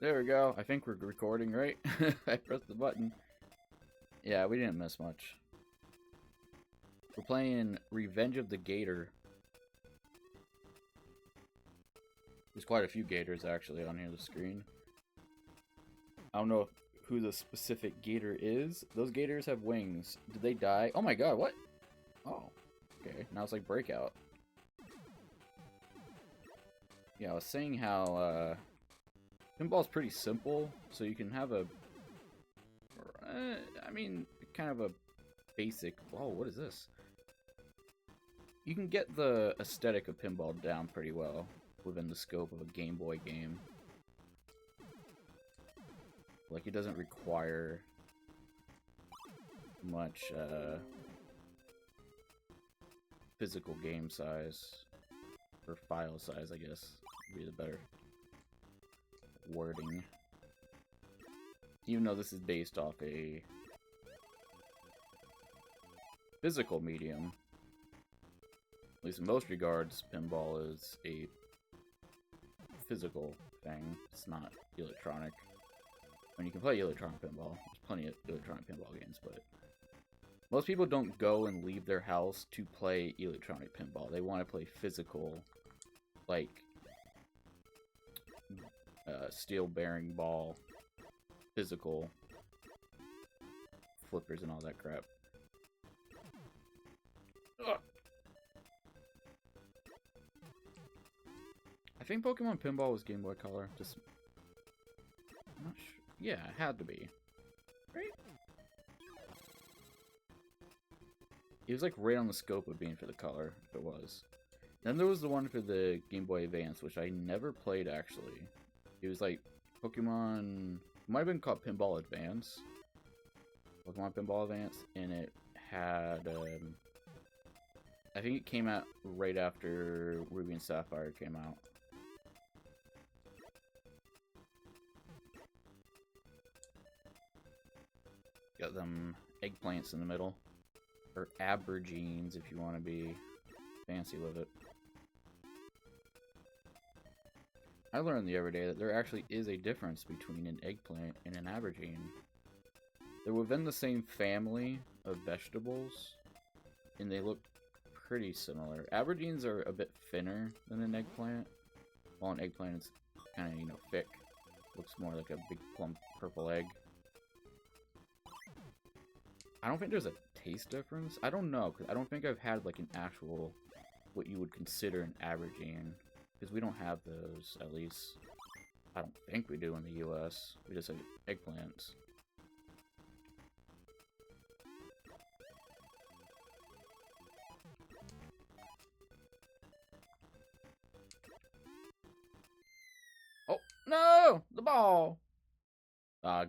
There we go. I think we're recording, right? I pressed the button. Yeah, we didn't miss much. We're playing Revenge of the Gator. There's quite a few gators actually on here on the screen. I don't know who the specific gator is. Those gators have wings. Did they die? Oh my god, what? Oh, okay. Now it's like Breakout. Yeah, I was saying how pinball's pretty simple, so you can have a I mean, kind of a basic... Whoa, what is this? You can get the aesthetic of pinball down pretty well within the scope of a Game Boy game. Like, it doesn't require much physical game size, or file size, I guess, would be the better wording. Even though this is based off a physical medium, at least in most regards, pinball is a physical thing. It's not electronic. I mean, you can play electronic pinball. There's plenty of electronic pinball games, but most people don't go and leave their house to play electronic pinball. They want to play physical, like steel bearing ball, physical flippers and all that crap. Ugh. I think Pokemon Pinball was Game Boy Color. Just, I'm not sure. Yeah, it had to be. Right? It was like right on the scope of being for the color, if it was. Then there was the one for the Game Boy Advance, which I never played actually. It was like Pokemon... It might have been called Pinball Advance. Pokemon Pinball Advance, and it had... I think it came out right after Ruby and Sapphire came out. Got them eggplants in the middle. Or aubergines, if you want to be fancy with it. I learned the other day that there actually is a difference between an eggplant and an aubergine. They're within the same family of vegetables, and they look pretty similar. Aubergines are a bit thinner than an eggplant, while an eggplant is kind of, you know, thick. Looks more like a big plump purple egg. I don't think there's a taste difference. I don't know, because I don't think I've had like an actual, what you would consider an aubergine. Because we don't have those, at least. I don't think we do in the US. We just have eggplants. Oh, no! The ball!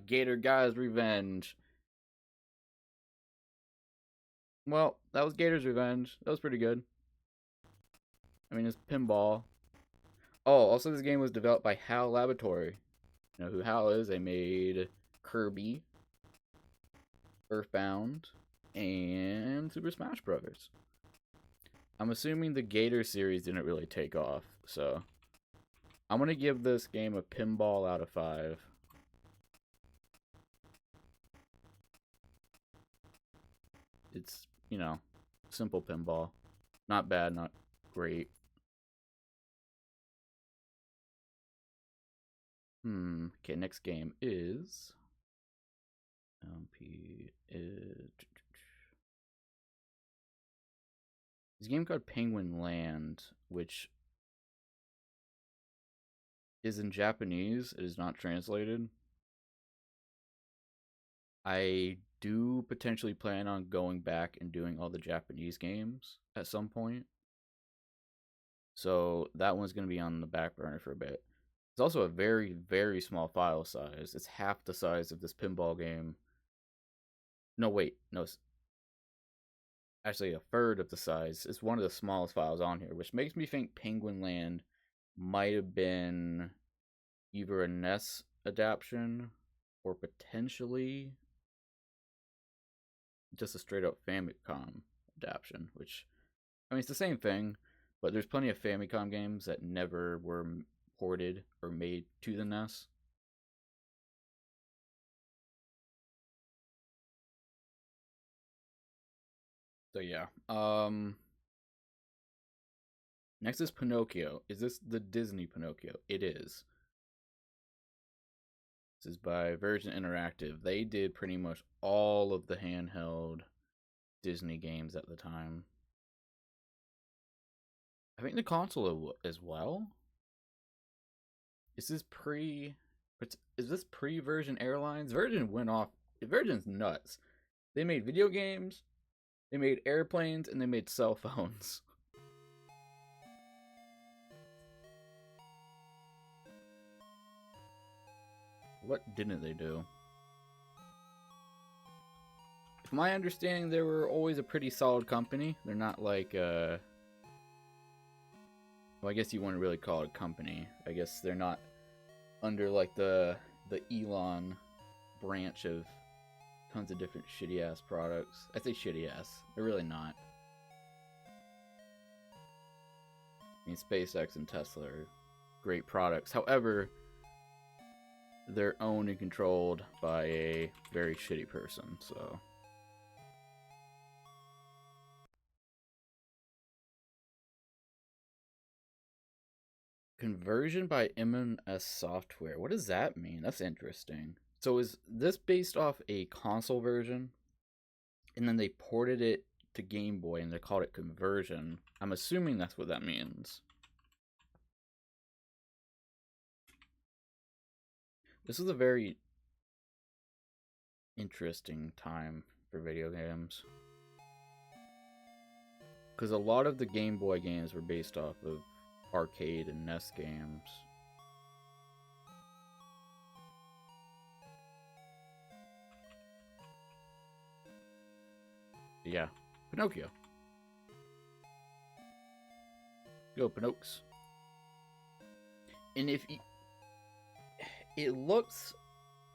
Gator Guy's Revenge. Well, that was Gator's Revenge. That was pretty good. I mean, it's pinball. Oh, also this game was developed by HAL Laboratory. You know who HAL is? They made Kirby, Earthbound, and Super Smash Brothers. I'm assuming the Gator series didn't really take off, so I'm gonna give this game a pinball out of 5. It's, you know, simple pinball. Not bad, not great. Okay, next game is... This game called Penguin Land, which is in Japanese. It is not translated. I do potentially plan on going back and doing all the Japanese games at some point. So that one's going to be on the back burner for a bit. It's also a very, very small file size. It's half the size of this pinball game. No, wait. No. Actually, a third of the size. It's one of the smallest files on here, which makes me think Penguin Land might have been either a NES adaptation or potentially just a straight up Famicom adaptation, which, I mean, it's the same thing, but there's plenty of Famicom games that never were ported or made to the NES. So yeah. Next is Pinocchio. Is this the Disney Pinocchio? It is. This is by Virgin Interactive. They did pretty much all of the handheld Disney games at the time. I think the console as well. Is this pre? Is this pre-Virgin Airlines? Virgin went off. Virgin's nuts. They made video games, they made airplanes, and they made cell phones. What didn't they do? From my understanding, they were always a pretty solid company. They're not like, well, I guess you wouldn't really call it a company. I guess they're not under like the Elon branch of tons of different shitty ass products. I say shitty ass. They're really not. I mean, SpaceX and Tesla are great products. However, they're owned and controlled by a very shitty person, so. Conversion by M&S Software. What does that mean? That's interesting. So is this based off a console version? And then they ported it to Game Boy and they called it conversion. I'm assuming that's what that means. This is a very interesting time for video games. Because a lot of the Game Boy games were based off of arcade and NES games. Yeah, Pinocchio. Go, Pinocchio. And if you, it looks,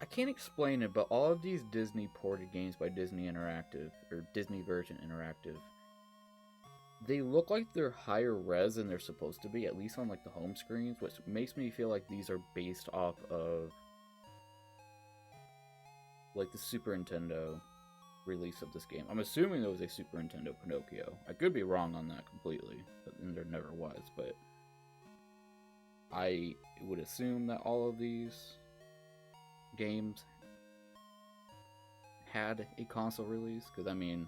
I can't explain it, but all of these Disney ported games by Disney Interactive, or Disney Virgin Interactive, they look like they're higher res than they're supposed to be, at least on like the home screens, which makes me feel like these are based off of like the Super Nintendo release of this game. I'm assuming there was a Super Nintendo Pinocchio. I could be wrong on that completely, but there never was, but I would assume that all of these games had a console release, because I mean,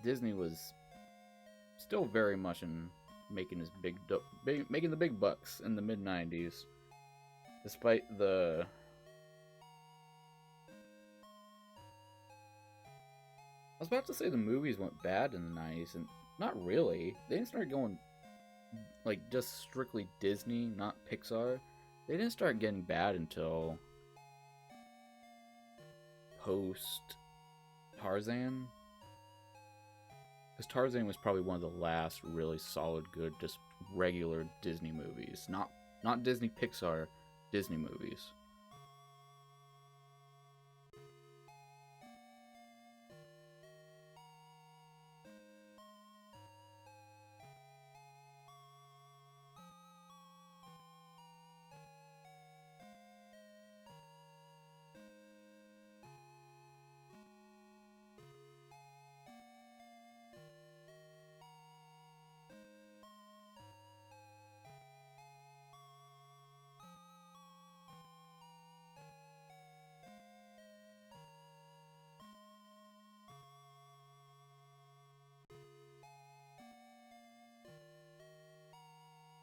Disney was still very much in making his making the big bucks in the mid-90s, despite the I was about to say the movies went bad in the 90s, and not really. They didn't start going, like, just strictly Disney, not Pixar. They didn't start getting bad until post-Tarzan. Because Tarzan was probably one of the last really solid, good, just regular Disney movies. Not Disney Pixar, Disney movies.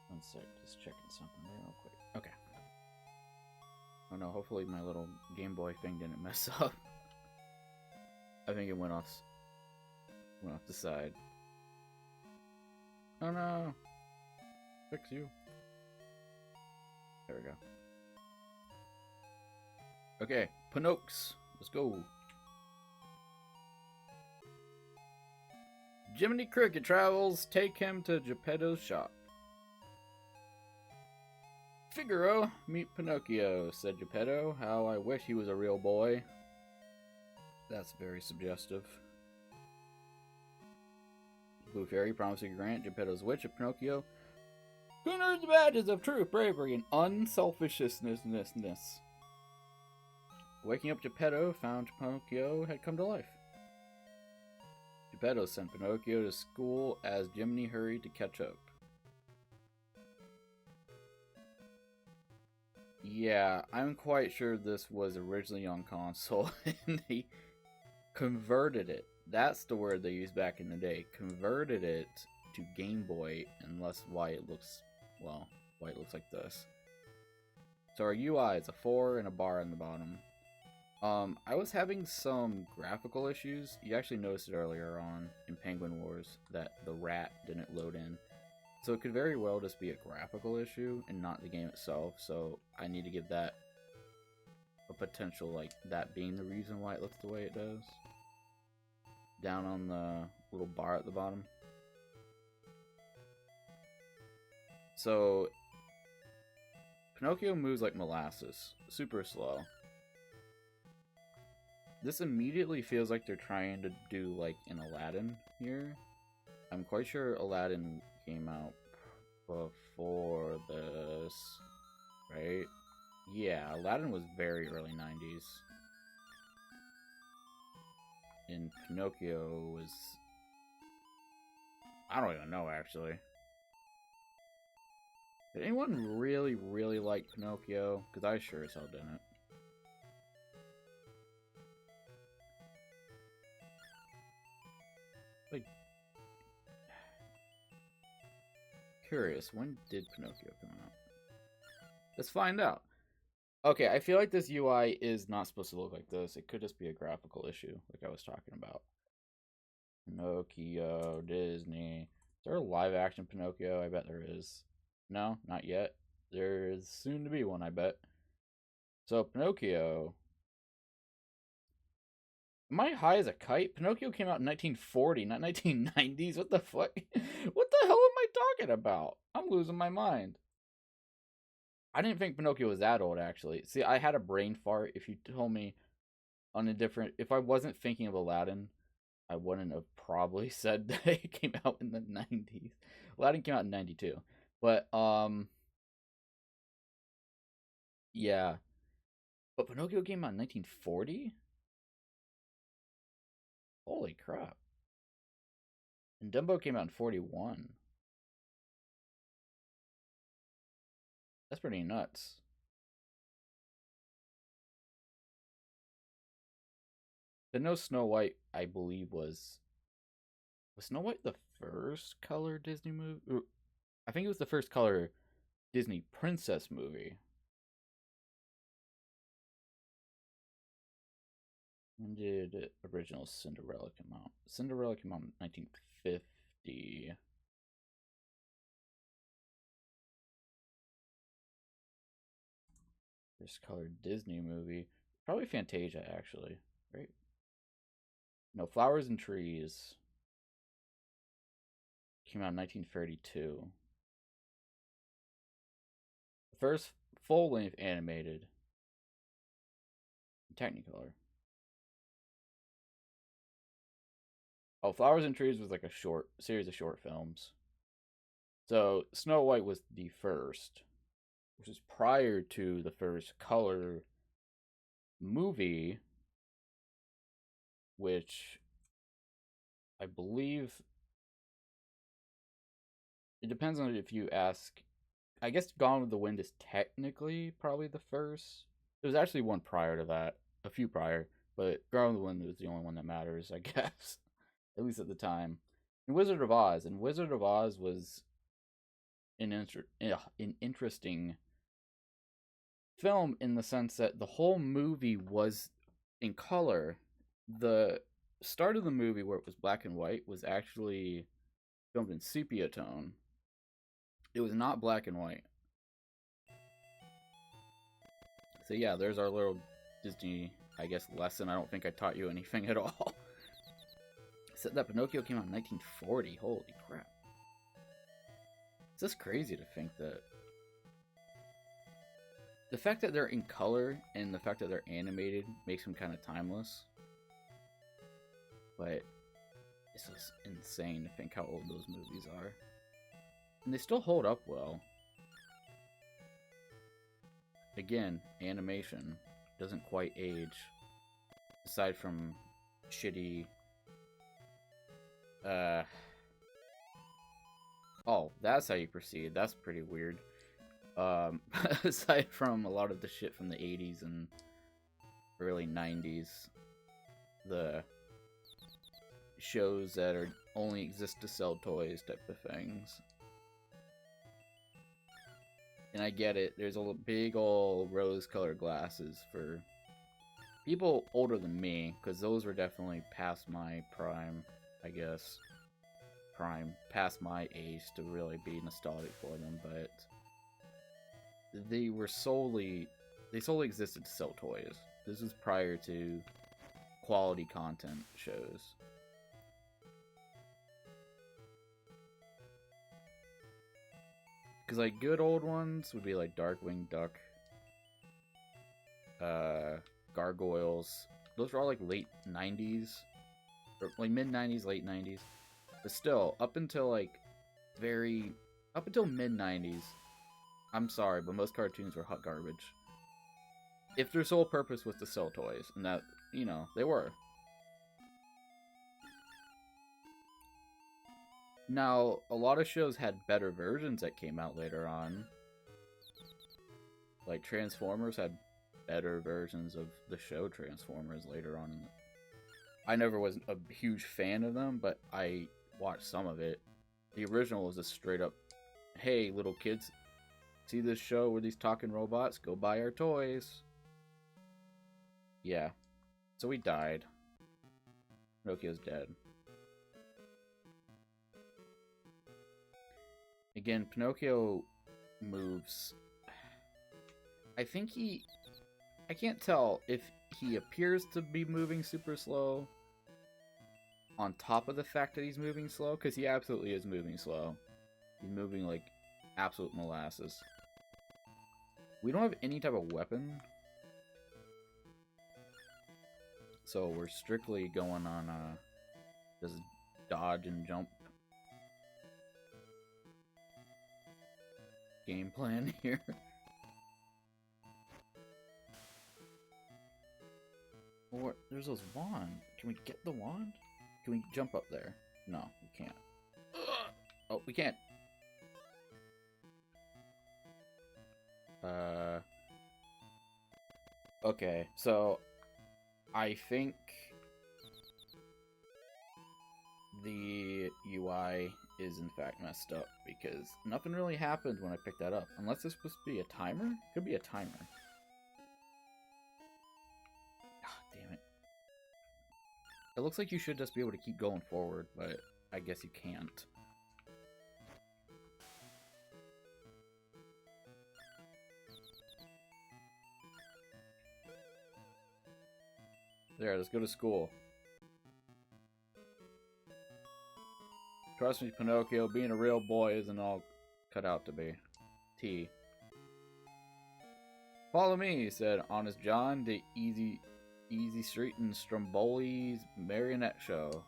One sec, just checking something real quick. Okay. Oh no, hopefully my little Game Boy thing didn't mess up. I think it went off the side. Oh no! Fix you. There we go. Okay, Pinocchio. Let's go. Jiminy Cricket travels. Take him to Geppetto's shop. Figaro, meet Pinocchio, said Geppetto. How I wish he was a real boy. That's very suggestive. Blue Fairy promising to grant Geppetto's wish of Pinocchio, who earns the badges of truth, bravery, and unselfishness. Waking up Geppetto found Pinocchio had come to life. Geppetto sent Pinocchio to school as Jiminy hurried to catch up. Yeah, I'm quite sure this was originally on console, and they converted it. That's the word they used back in the day. Converted it to Game Boy, and thus why it looks, well, why it looks like this. So our UI is a 4 and a bar on the bottom. I was having some graphical issues. You actually noticed it earlier on in Penguin Wars that the rat didn't load in. So it could very well just be a graphical issue and not the game itself. So I need to give that a potential, like that being the reason why it looks the way it does. Down on the little bar at the bottom. So Pinocchio moves like molasses, super slow. This immediately feels like they're trying to do like an Aladdin here. I'm quite sure Aladdin came out before this, right? Yeah, Aladdin was very early 90s. And Pinocchio was... I don't even know, actually. Did anyone really, really like Pinocchio? Because I sure as hell didn't. Like, curious, when did Pinocchio come out? Let's find out. Okay, I feel like this UI is not supposed to look like this. It could just be a graphical issue, like I was talking about. Pinocchio, Disney. Is there a live-action Pinocchio? I bet there is. No, not yet. There is soon to be one, I bet. So, Pinocchio. Am I high as a kite? Pinocchio came out in 1940, not 1990s. What the fuck? What the hell am I talking about? I'm losing my mind. I didn't think Pinocchio was that old, actually. See, I had a brain fart. If you told me on a different... If I wasn't thinking of Aladdin, I wouldn't have probably said that it came out in the 90s. Aladdin came out in 92. But, yeah. But Pinocchio came out in 1940? Holy crap. And Dumbo came out in 41. That's pretty nuts. The No Snow White, I believe, was Snow White the first color Disney movie? I think it was the first color Disney princess movie. When did original Cinderella come out? Cinderella came out in 1950. First color Disney movie. Probably Fantasia, actually. Right? No, Flowers and Trees came out in 1932. The first full-length animated Technicolor. Oh, Flowers and Trees was like a short series of short films. So Snow White was the first, which is prior to the first color movie, which I believe it depends on if you ask. I guess Gone with the Wind is technically probably the first. There was actually one prior to that, a few prior, but Gone with the Wind was the only one that matters, I guess, at least at the time. And Wizard of Oz, was an interesting film in the sense that the whole movie was in color. The start of the movie, where it was black and white, was actually filmed in sepia tone. It was not black and white. So yeah, there's our little Disney, I guess, lesson. I don't think I taught you anything at all. Said that Pinocchio came out in 1940. Holy crap. It's just crazy to think that the fact that they're in color and the fact that they're animated makes them kind of timeless. But it's just insane to think how old those movies are. And they still hold up well. Again, animation doesn't quite age. Aside from shitty Uh. Oh, that's how you proceed. That's pretty weird. Aside from a lot of the shit from the 80s and early 90s, the shows that are only exist to sell toys type of things. And I get it. There's a big old rose-colored glasses for people older than me, because those were definitely past my prime, I guess. Past my age to really be nostalgic for them, but they solely existed to sell toys. This was prior to quality content shows. Because, like, good old ones would be, like, Darkwing Duck, Gargoyles. Those were all, like, late 90s. Or, like, mid-90s, late 90s. But still, up until, like, mid-90s, I'm sorry, but most cartoons were hot garbage. If their sole purpose was to sell toys, and that, you know, they were. Now, a lot of shows had better versions that came out later on. Like, Transformers had better versions of the show Transformers later on. I never was a huge fan of them, but I watched some of it. The original was just straight up, hey, little kids, see this show with these talking robots? Go buy our toys. Yeah. So he died. Pinocchio's dead. Again, Pinocchio moves. I can't tell if he appears to be moving super slow on top of the fact that he's moving slow, because he absolutely is moving slow. He's moving like absolute molasses. We don't have any type of weapon, so we're strictly going on just dodge and jump game plan here. Or there's those wand. Can we get the wand? Can we jump up there? No, we can't. Oh, we can't. Okay, so I think the UI is in fact messed up because nothing really happened when I picked that up. Unless it's supposed to be a timer? Could be a timer. Ah, damn it. It looks like you should just be able to keep going forward, but I guess you can't. There, let's go to school. Trust me, Pinocchio, being a real boy isn't all cut out to be. T. Follow me, said Honest John, the Easy Street and Stromboli's marionette show.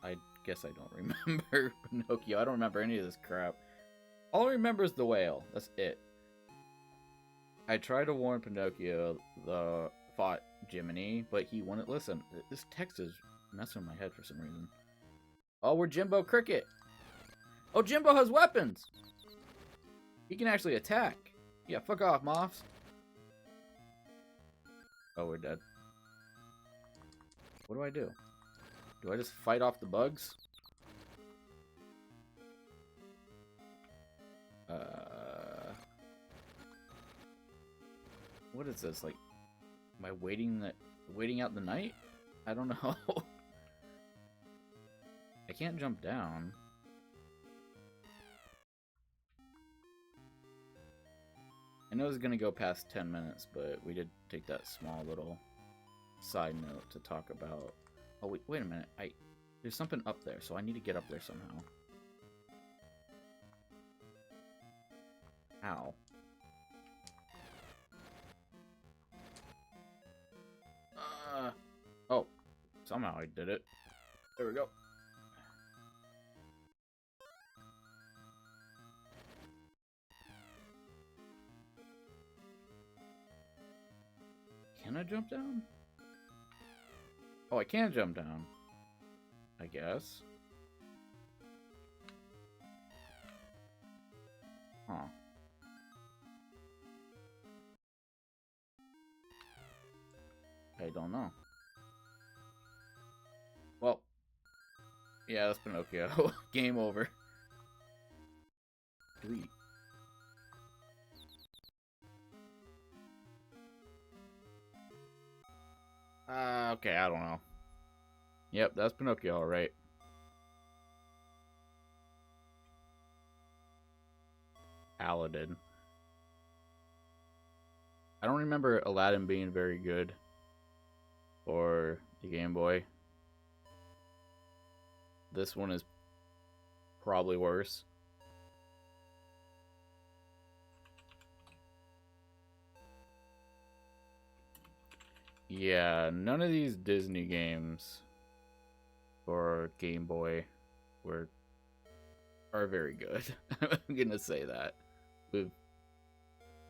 I guess I don't remember Pinocchio. I don't remember any of this crap. All I remember is the whale. That's it. I tried to warn Pinocchio, fought Jiminy, but he wouldn't listen. This text is messing with my head for some reason. Oh, we're Jimbo Cricket. Oh, Jimbo has weapons. He can actually attack. Yeah, fuck off, Moths. Oh, we're dead. What do I do? Do I just fight off the bugs? What is this? Like, am I waiting out the night? I don't know. I can't jump down. I know it's gonna go past 10 minutes, but we did take that small little side note to talk about. Oh, wait a minute. There's something up there, so I need to get up there somehow. Ow. Oh, somehow I did it. There we go. Can I jump down? Oh, I can jump down. I guess. Huh. I don't know. Well, yeah, that's Pinocchio. Game over. Delete. Okay, I don't know. Yep, that's Pinocchio, alright. Aladdin. I don't remember Aladdin being very good for the Game Boy. This one is probably worse. Yeah, none of these Disney games for Game Boy are very good. I'm gonna say that with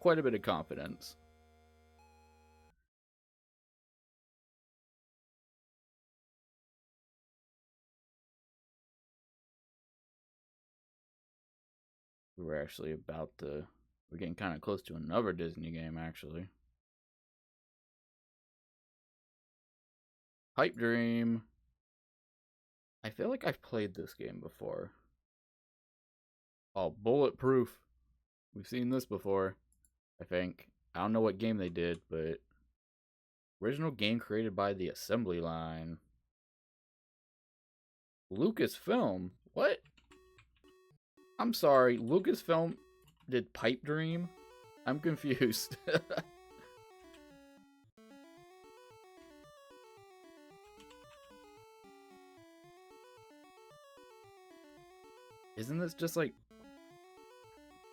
quite a bit of confidence. We're getting kind of close to another Disney game, actually. Pipe Dream. I feel like I've played this game before. Oh, Bulletproof. We've seen this before, I think. I don't know what game they did, but original game created by the Assembly Line. Lucasfilm? What? I'm sorry, Lucasfilm did Pipe Dream? I'm confused. Isn't this just like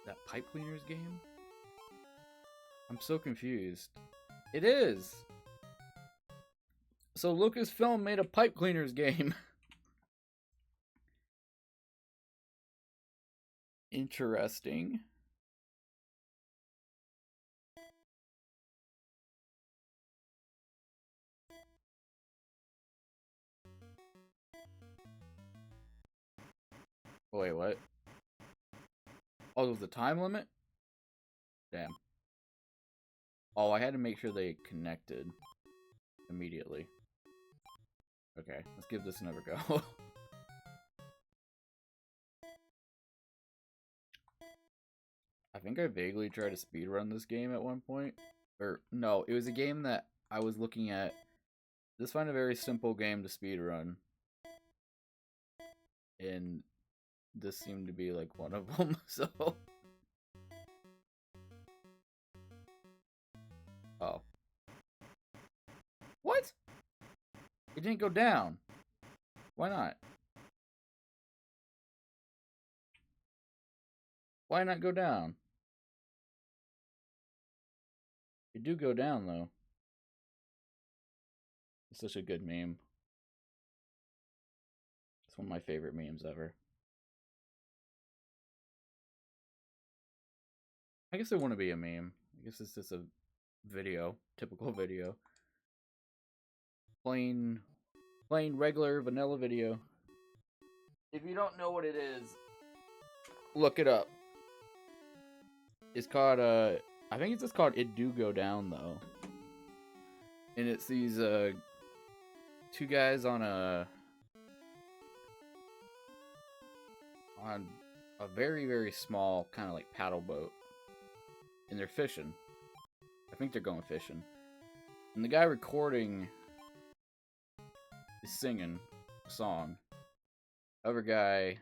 that pipe cleaners game? I'm so confused. It is! So Lucasfilm made a pipe cleaners game. Interesting. Wait, what? Oh, there was a time limit? Damn. Oh, I had to make sure they connected immediately. Okay, let's give this another go. I think I vaguely tried to speedrun this game at one point. Or, no, it was a game that I was looking at. Just find a very simple game to speedrun. And this seemed to be like one of them, so... Oh. What? It didn't go down. Why not? Why not go down? It do go down, though. It's such a good meme. It's one of my favorite memes ever. I guess it wouldn't be a meme. I guess it's just a video. Typical video. Plain regular vanilla video. If you don't know what it is, look it up. It's called, I think it's just called It Do Go Down, though. And it's these, two guys on a very, very small kind of like paddle boat. And they're fishing. I think they're going fishing. And the guy recording is singing a song. Other guy,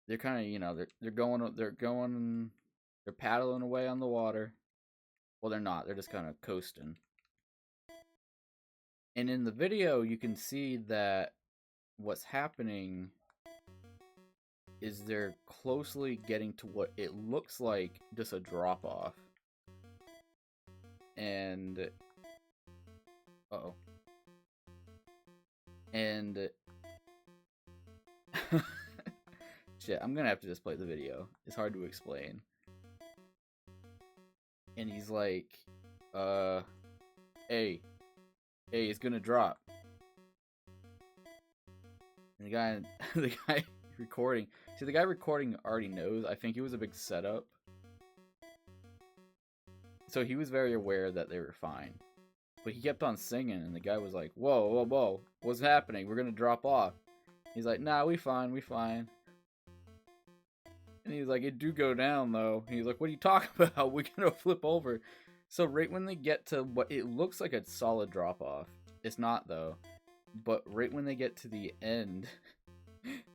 they're kind of, you know, they're paddling away on the water. Well, they're not. They're just kind of coasting. And in the video, you can see that what's happening is they're closely getting to what it looks like just a drop-off. And... uh-oh. And... shit, I'm gonna have to just play the video. It's hard to explain. And he's like, hey, it's gonna drop. And the guy recording. See, the guy recording already knows. I think it was a big setup. So he was very aware that they were fine. But he kept on singing, and the guy was like, whoa, whoa, whoa, what's happening? We're gonna drop off. He's like, nah, we fine, we fine. And he's like, it do go down, though. And he's like, what are you talking about? We're gonna flip over. So right when they get to what it looks like a solid drop-off, it's not, though. But right when they get to the end,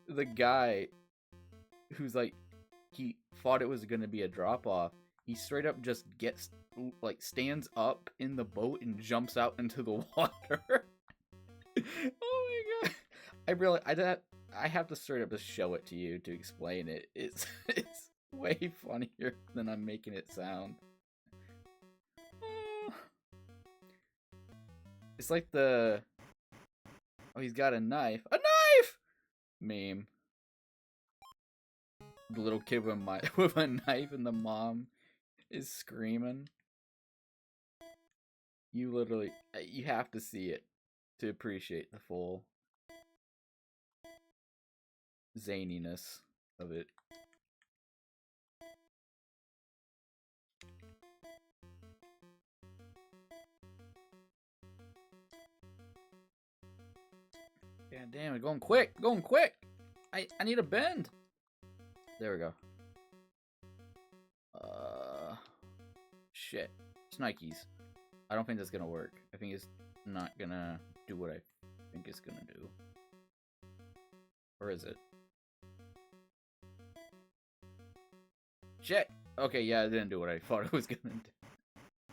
the guy who's like, he thought it was gonna be a drop-off, he straight up just gets, like, stands up in the boat and jumps out into the water. Oh my god. I have to straight up just show it to you to explain it. It's way funnier than I'm making it sound. It's like the, oh, he's got a knife. A knife! Meme. The little kid with a knife and the mom is screaming. You literally, you have to see it to appreciate the full zaniness of it. God damn it, going quick, going quick! I need a bend! There we go. Shit. It's Nikes. I don't think that's gonna work. I think it's not gonna do what I think it's gonna do. Or is it? Shit! Okay, yeah, it didn't do what I thought it was gonna do.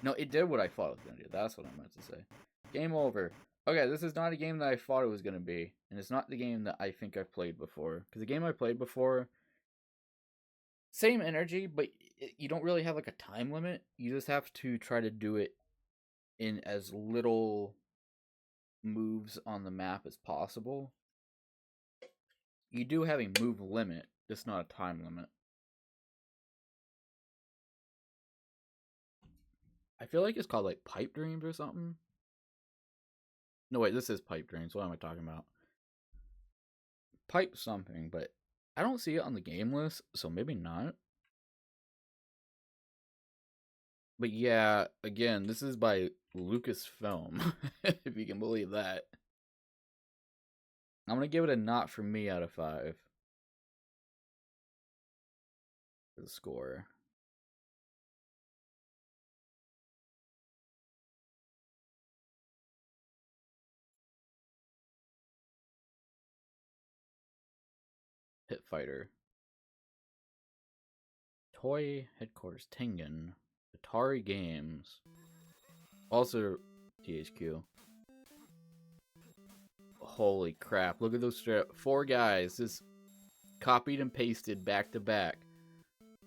No, it did what I thought it was gonna do. That's what I meant to say. Game over. Okay, this is not a game that I thought it was gonna be. And it's not the game that I think I've played before. Because the game I played before, same energy, but you don't really have like a time limit. You just have to try to do it in as little moves on the map as possible. You do have a move limit, just not a time limit. I feel like it's called like Pipe Dreams or something. No, wait, this is Pipe Dreams. What am I talking about? Pipe something, but I don't see it on the game list, so maybe not. But yeah, again, this is by Lucasfilm, if you can believe that. I'm gonna give it a not for me out of 5. For the score. Pit Fighter. Toy Headquarters Tengen. Atari Games. Also THQ. Holy crap, look at those 4 guys just copied and pasted back to back.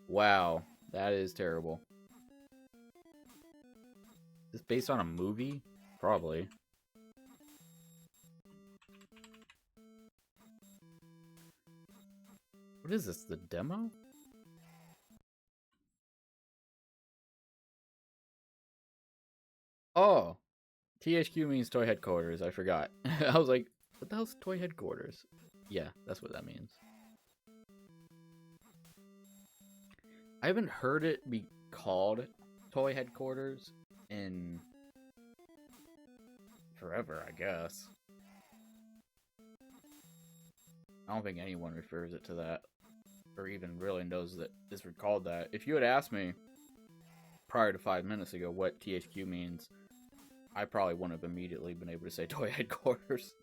Wow, that is terrible. Is this based on a movie? Probably. What is this, the demo? Oh, THQ means Toy Headquarters, I forgot. I was like, what the hell's Toy Headquarters? Yeah, that's what that means. I haven't heard it be called Toy Headquarters in forever, I guess. I don't think anyone refers it to that, or even really knows that it's called that. If you had asked me prior to 5 minutes ago what THQ means, I probably wouldn't have immediately been able to say Toy Headquarters.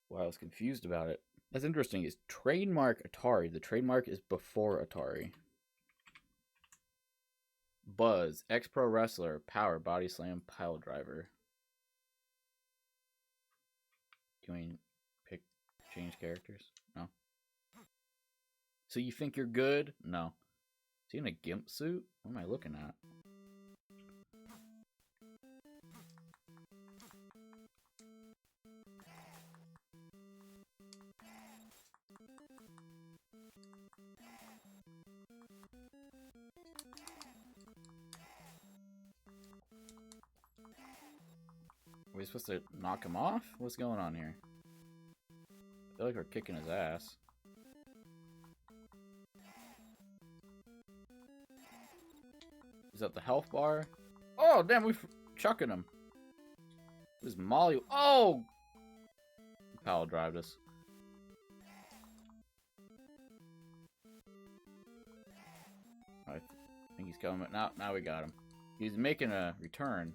Well, I was confused about it. That's interesting. Is trademark Atari. The trademark is before Atari. Buzz, ex-pro wrestler, power, body slam, pile driver. Do you mean pick, change characters? No. So you think you're good? No. Is he in a gimp suit? What am I looking at? we supposed to knock him off? What's going on here? I feel like we're kicking his ass. Is that the health bar? Oh, damn, we're chucking him. This Molly. Oh! Power drived us. I think he's coming. Now we got him. He's making a return.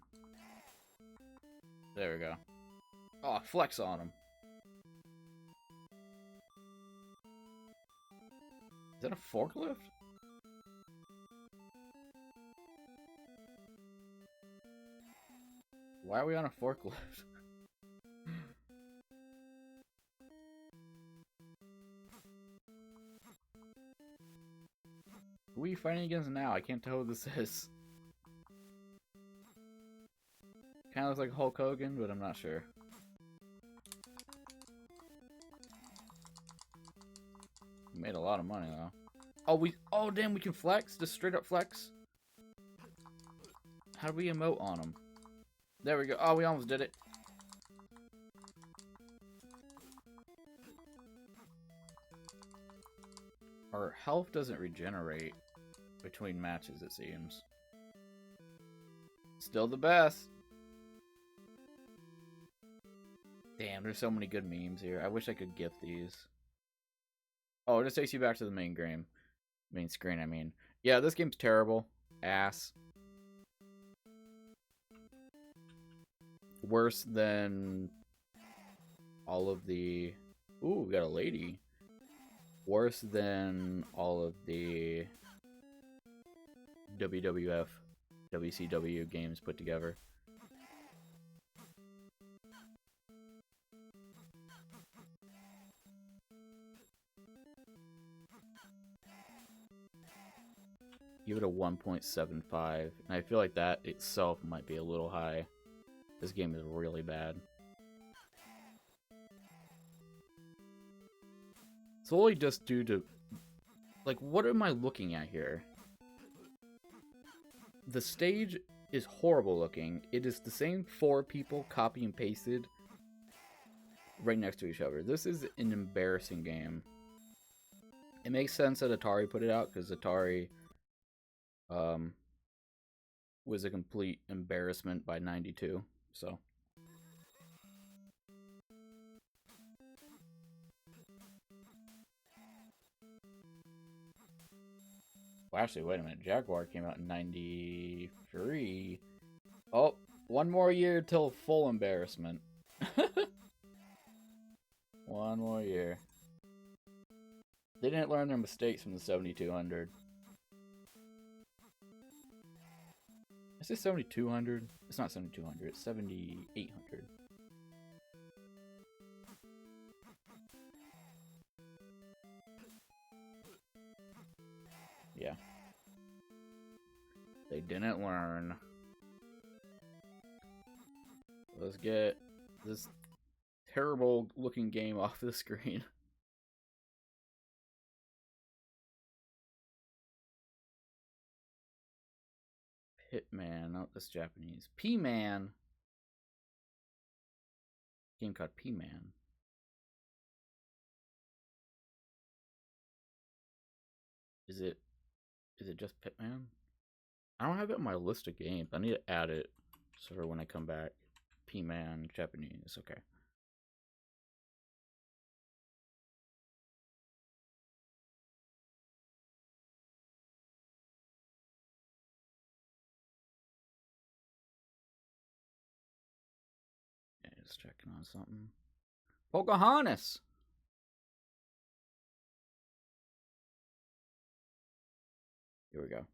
There we go. Oh, flex on him. Is that a forklift? Why are we on a forklift? Who are you fighting against now? I can't tell who this is. Kind of looks like Hulk Hogan, but I'm not sure. We made a lot of money though. Oh damn, we can flex? Just straight up flex? How do we emote on him? There we go. Oh, we almost did it. Our health doesn't regenerate between matches, it seems. Still the best. Damn, there's so many good memes here. I wish I could gift these. Oh, it just takes you back to the main game. Main screen, I mean. Yeah, this game's terrible. Ass. Worse than all of the... Ooh, we got a lady. Worse than all of the WWF, WCW games put together. Give it a 1.75. And I feel like that itself might be a little high. This game is really bad. Solely just due to... Like, what am I looking at here? The stage is horrible looking. It is the same 4 people copy and pasted right next to each other. This is an embarrassing game. It makes sense that Atari put it out, because Atari was a complete embarrassment by '92. So... Well, actually, wait a minute. Jaguar came out in '93. Oh, one more year till full embarrassment. One more year. They didn't learn their mistakes from the 7200. Is it 7200? It's not 7200, it's 7800. Yeah. They didn't learn. Let's get this terrible looking game off the screen. Hitman, no, that's Japanese. P-Man. Game called P-Man. Is it just Pitman? I don't have it on my list of games. I need to add it so for when I come back. P-Man, Japanese, okay. Yeah, just checking on something. Pocahontas! Here we go.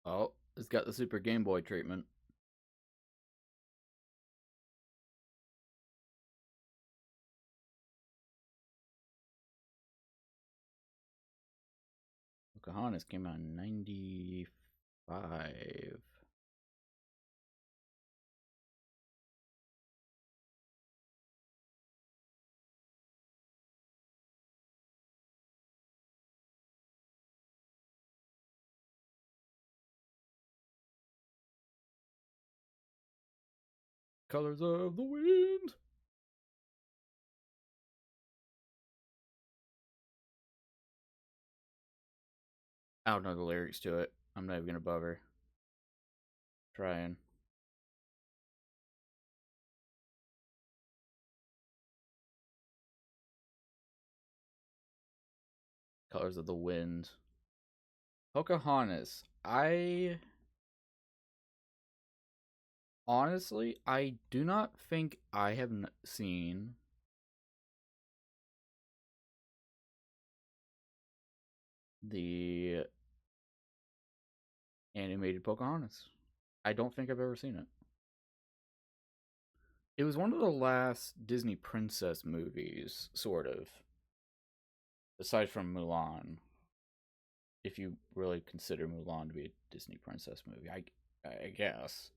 Oh, it's got the Super Game Boy treatment. Pocahontas came out in '95. Colors of the Wind. I don't know the lyrics to it. I'm not even gonna bother trying. Colors of the Wind. Pocahontas. I do not think I have seen the animated Pocahontas. I don't think I've ever seen it. It was one of the last Disney princess movies, sort of. Aside from Mulan, if you really consider Mulan to be a Disney princess movie, I guess.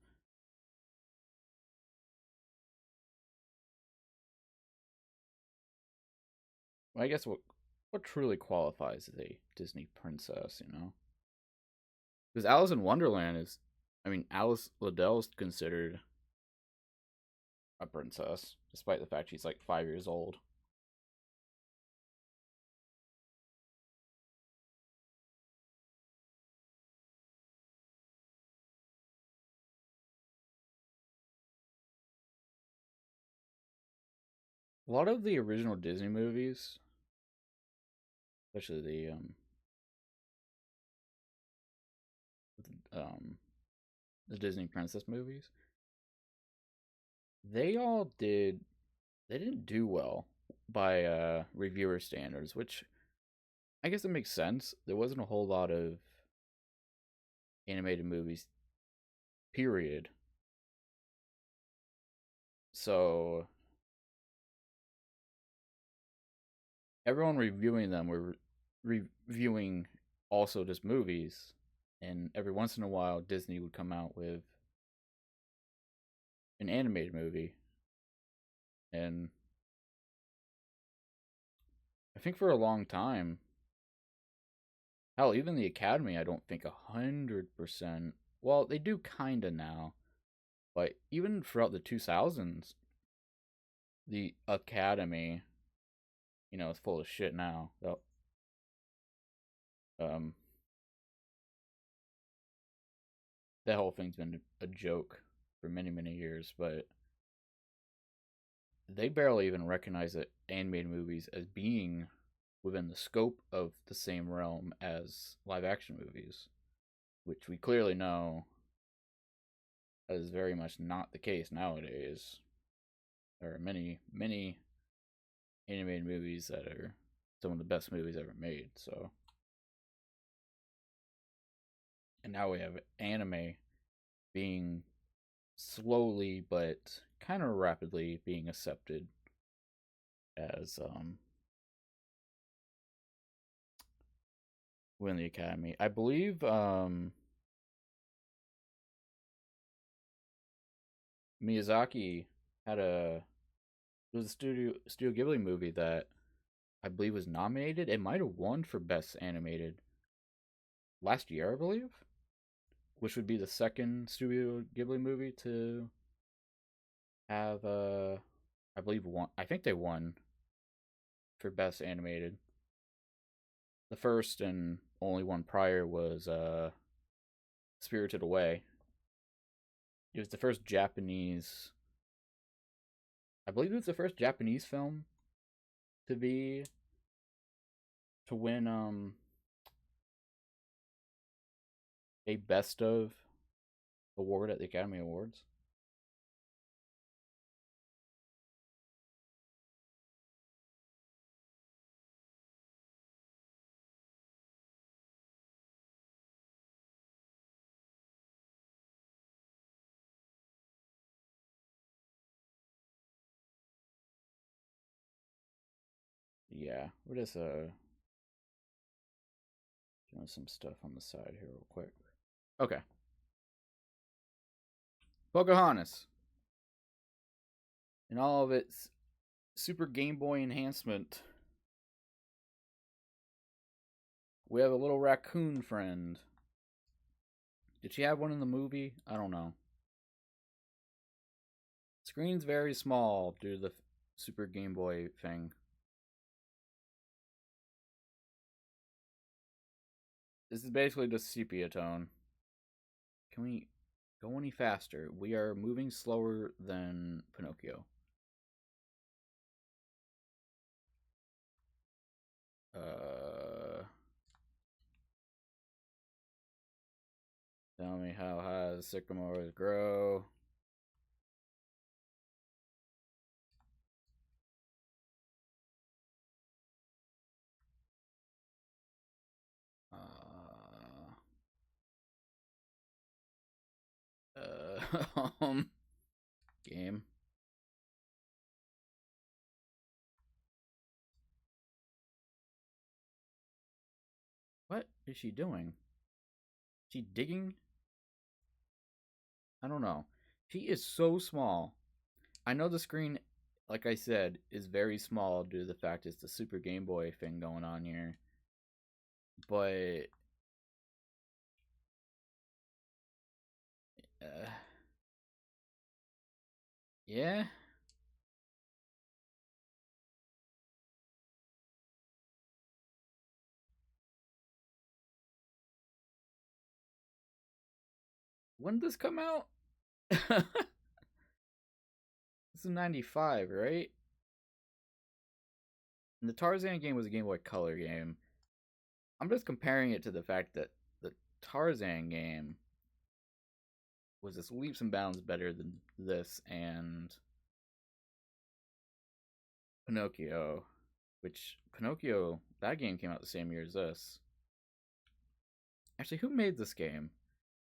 Well, I guess what truly qualifies as a Disney princess, you know? Because Alice in Wonderland is, I mean, Alice Liddell is considered a princess, despite the fact she's like 5 years old. A lot of the original Disney movies, especially um the Disney princess movies, they all did they didn't do well by reviewer standards, which I guess it makes sense. There wasn't a whole lot of animated movies, period. So everyone reviewing them were reviewing also just movies, and every once in a while Disney would come out with an animated movie, and I think for a long time, hell, even the Academy, I don't think 100%. Well, they do kinda now, but even throughout the 2000s, the Academy, is full of shit now. Um, that whole thing's been a joke for many, many years, but they barely even recognize that animated movies as being within the scope of the same realm as live action movies, which we clearly know is very much not the case nowadays. There are many, many animated movies that are some of the best movies ever made. So, and now we have anime being slowly but kind of rapidly being accepted as within the Academy. I believe Miyazaki had a it was a Studio Ghibli movie that I believe was nominated. It might have won for best animated last year, I believe, which would be the second Studio Ghibli movie to have I believe one. I think they won for best animated. The first and only one prior was Spirited Away. It was the first Japanese. I believe it was the first Japanese film to be to win a best of award at the Academy Awards. Yeah, we're just doing some stuff on the side here real quick. Okay, Pocahontas and all of its Super Game Boy enhancement. We have a little raccoon friend. Did she have one in the movie? I don't know. Screen's very small due to the Super Game Boy thing. This is basically just sepia tone. Can we go any faster? We are moving slower than Pinocchio. Tell me how high the sycamores grow. Game. What is she doing? Is she digging? I don't know. She is so small. I know the screen, like I said, is very small due to the fact it's the Super Game Boy thing going on here. But yeah. When did this come out? This is 95, right? And the Tarzan game was a Game Boy Color game. I'm just comparing it to the fact that the Tarzan game was just leaps and bounds better than this and Pinocchio, which Pinocchio, that game came out the same year as this. Actually, who made this game?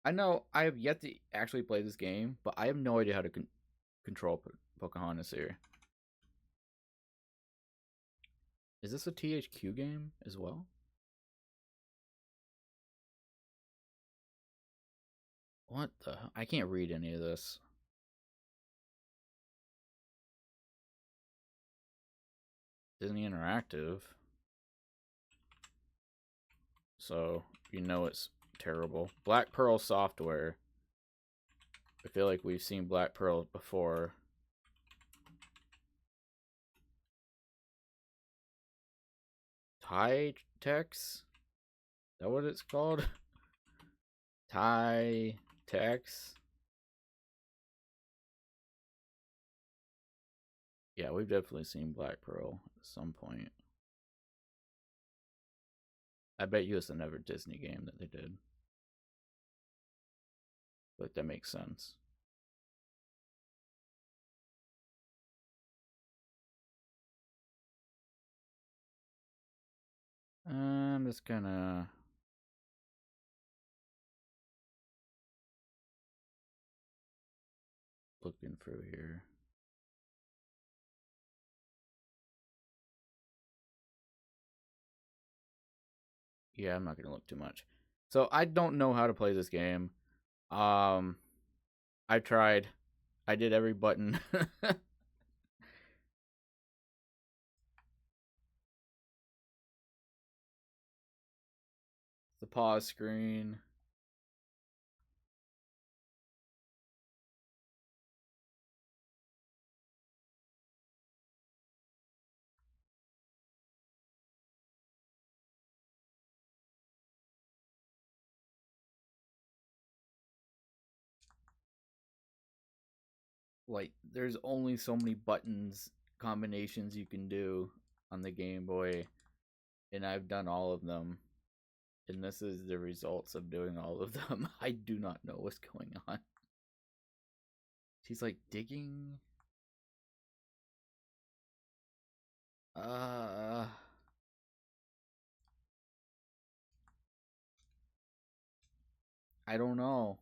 I know I have yet to actually play this game, but I have no idea how to control Pocahontas here. Is this a THQ game as well? What the? I can't read any of this. Disney Interactive. So, you know it's terrible. Black Pearl Software. I feel like we've seen Black Pearl before. Thai Tex? Is that what it's called? Thai Tex? Yeah, we've definitely seen Black Pearl at some point. I bet you it's another Disney game that they did. But that makes sense. I'm just gonna looking through here. Yeah, I'm not gonna look too much. So I don't know how to play this game. I tried. I did every button. The pause screen. Like, there's only so many buttons combinations you can do on the Game Boy, and I've done all of them. And this is the results of doing all of them. I do not know what's going on. She's like digging. Uh I don't know.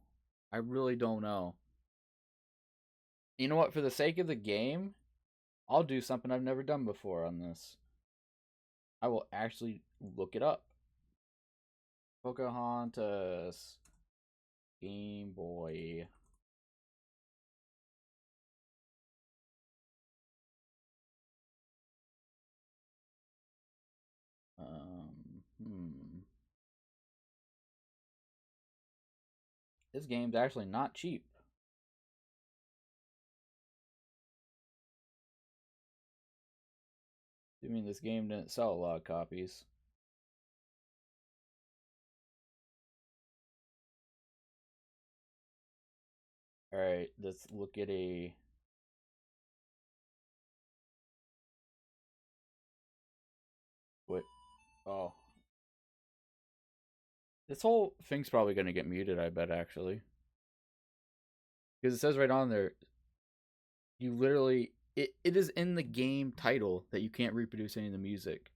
I really don't know. You know what? For the sake of the game, I'll do something I've never done before on this. I will actually look it up. Pocahontas Game Boy. Hmm. This game's actually not cheap. You mean this game didn't sell a lot of copies? Alright, let's look at a... What? Oh. This whole thing's probably going to get muted, I bet, actually. Because it says right on there, you literally... it is in the game title that you can't reproduce any of the music.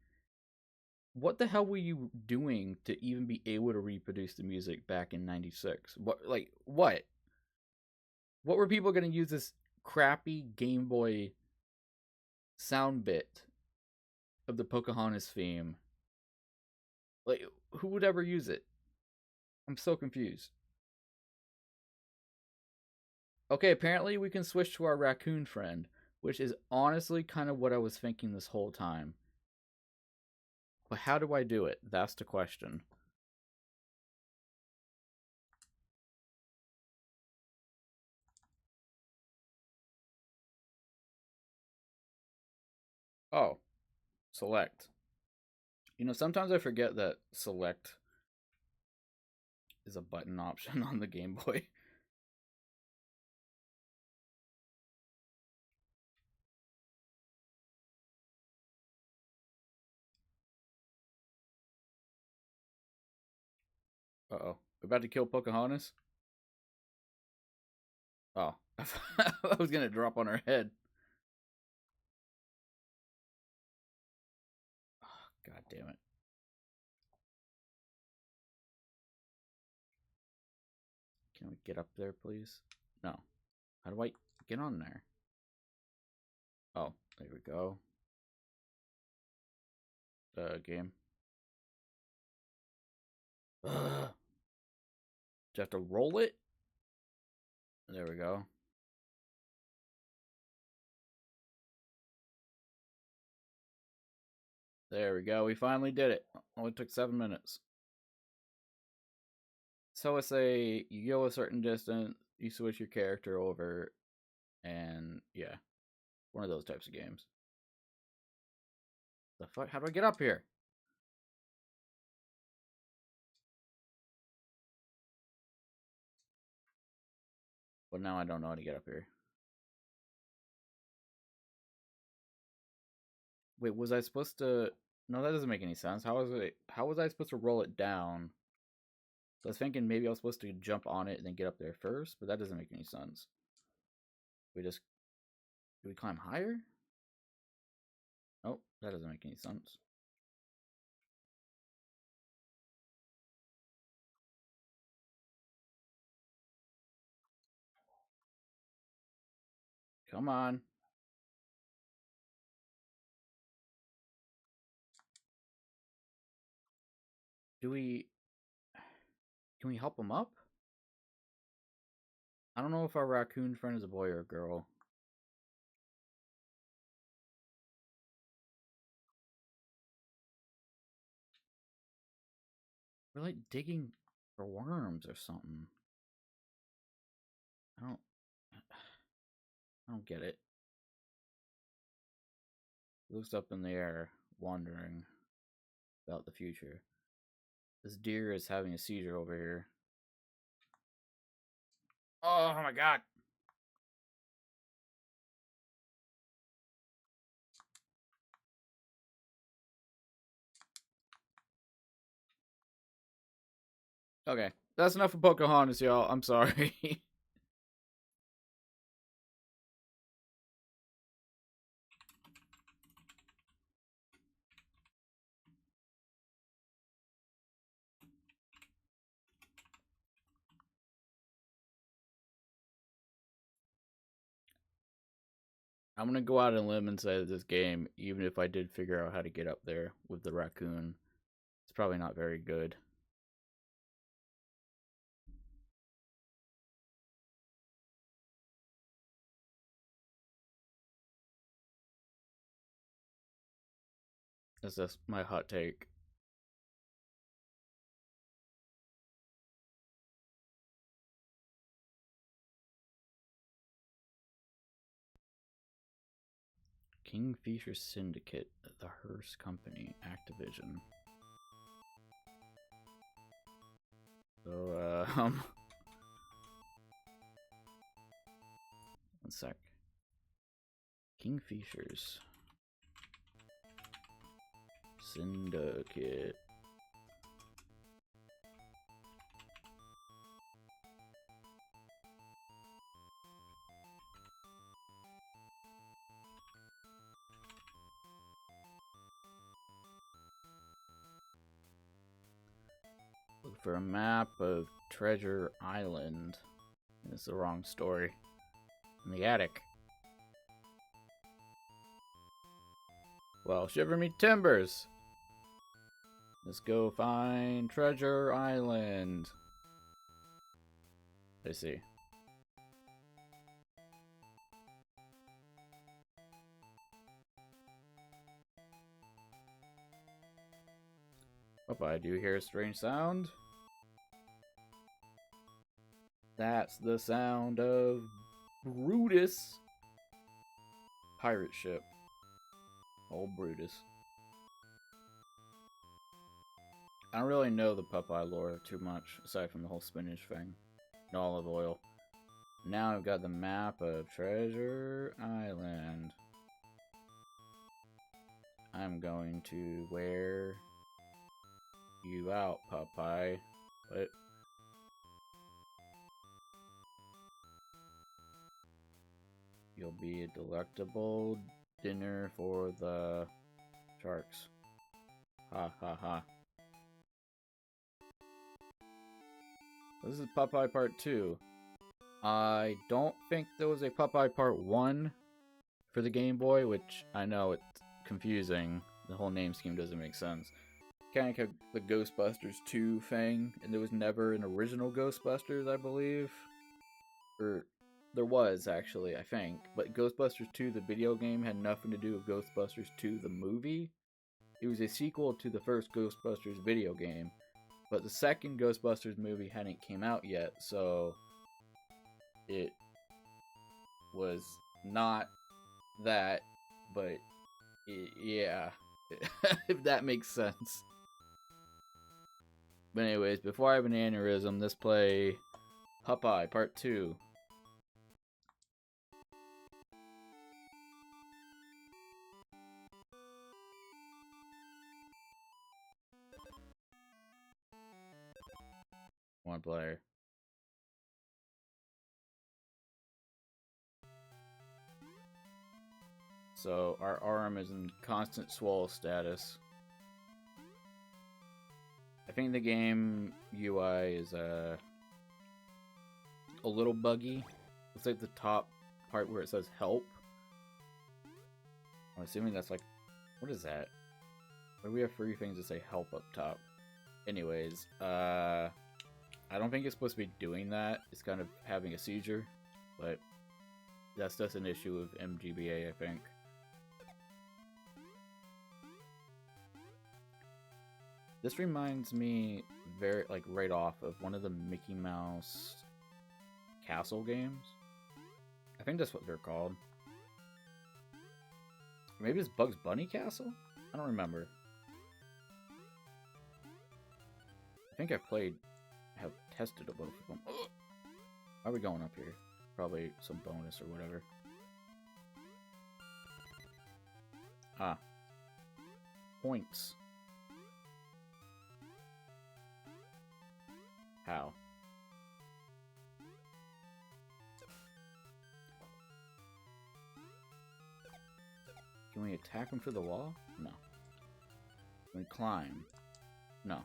What the hell were you doing to even be able to reproduce the music back in 96? What, like, what? What were people going to use this crappy Game Boy sound bit of the Pocahontas theme? Like, who would ever use it? I'm so confused. Okay, apparently we can switch to our raccoon friend, which is honestly kind of what I was thinking this whole time. But how do I do it? That's the question. Oh, select. You know, sometimes I forget that select is a button option on the Game Boy. Uh-oh. We're about to kill Pocahontas? Oh. I was gonna drop on her head. Oh, God damn it. Can we get up there, please? No. How do I get on there? Oh, there we go. Game. Ugh. Do you have to roll it? There we go. There we go. We finally did it. Only took 7 minutes. So it's you go a certain distance, you switch your character over, and yeah, one of those types of games. The fuck? How do I get up here? Well, now I don't know how to get up here. Wait, was I supposed to? No, that doesn't make any sense. How was it? How was I supposed to roll it down? So I was thinking maybe I was supposed to jump on it and then get up there first, but that doesn't make any sense. Do we climb higher? Oh, that doesn't make any sense. Come on. Can we help him up? I don't know if our raccoon friend is a boy or a girl. We're like digging for worms or something. I don't get it. He looks up in the air, wondering about the future. This deer is having a seizure over here. Oh my god! Okay, that's enough of Pocahontas, y'all. I'm sorry. I'm gonna go out on a limb and say that this game, even if I did figure out how to get up there with the raccoon, it's probably not very good. That's just my hot take. Kingfisher Syndicate, the Hearst Company, Activision. So, one sec. Kingfishers Syndicate. Look for a map of Treasure Island. It's the wrong story. In the attic. Well, shiver me timbers! Let's go find Treasure Island. I see. Popeye, do you hear a strange sound? That's the sound of Brutus. Pirate ship. Old Brutus. I don't really know the Popeye lore too much, aside from the whole spinach thing. And olive oil. Now I've got the map of Treasure Island. I'm going to wear you out, Popeye. What? You'll be a delectable dinner for the sharks. Ha ha ha. This is Popeye Part 2. I don't think there was a Popeye Part 1 for the Game Boy, which I know it's confusing. The whole name scheme doesn't make sense. Kind of like the Ghostbusters 2 thing, and there was never an original Ghostbusters, I believe. Or there was, actually, I think. But Ghostbusters 2, the video game, had nothing to do with Ghostbusters 2, the movie. It was a sequel to the first Ghostbusters video game. But the second Ghostbusters movie hadn't came out yet, so it was not that, but yeah, if that makes sense. But anyways, before I have an aneurysm, let's play Popeye Part 2. One player. So our arm is in constant swell status. I think the game UI is a little buggy. It's like the top part where it says help. I'm assuming that's like, what is that? Why do we have 3 things that say help up top? Anyways, I don't think it's supposed to be doing that. It's kind of having a seizure, but that's just an issue with MGBA, I think. This reminds me very, like, right off of one of the Mickey Mouse Castle games. I think that's what they're called. Or maybe it's Bugs Bunny Castle? I don't remember. I think I have tested a both of them. How are we going up here? Probably some bonus or whatever. Ah. Points. How? Can we attack him through the wall? No. Can we climb? No.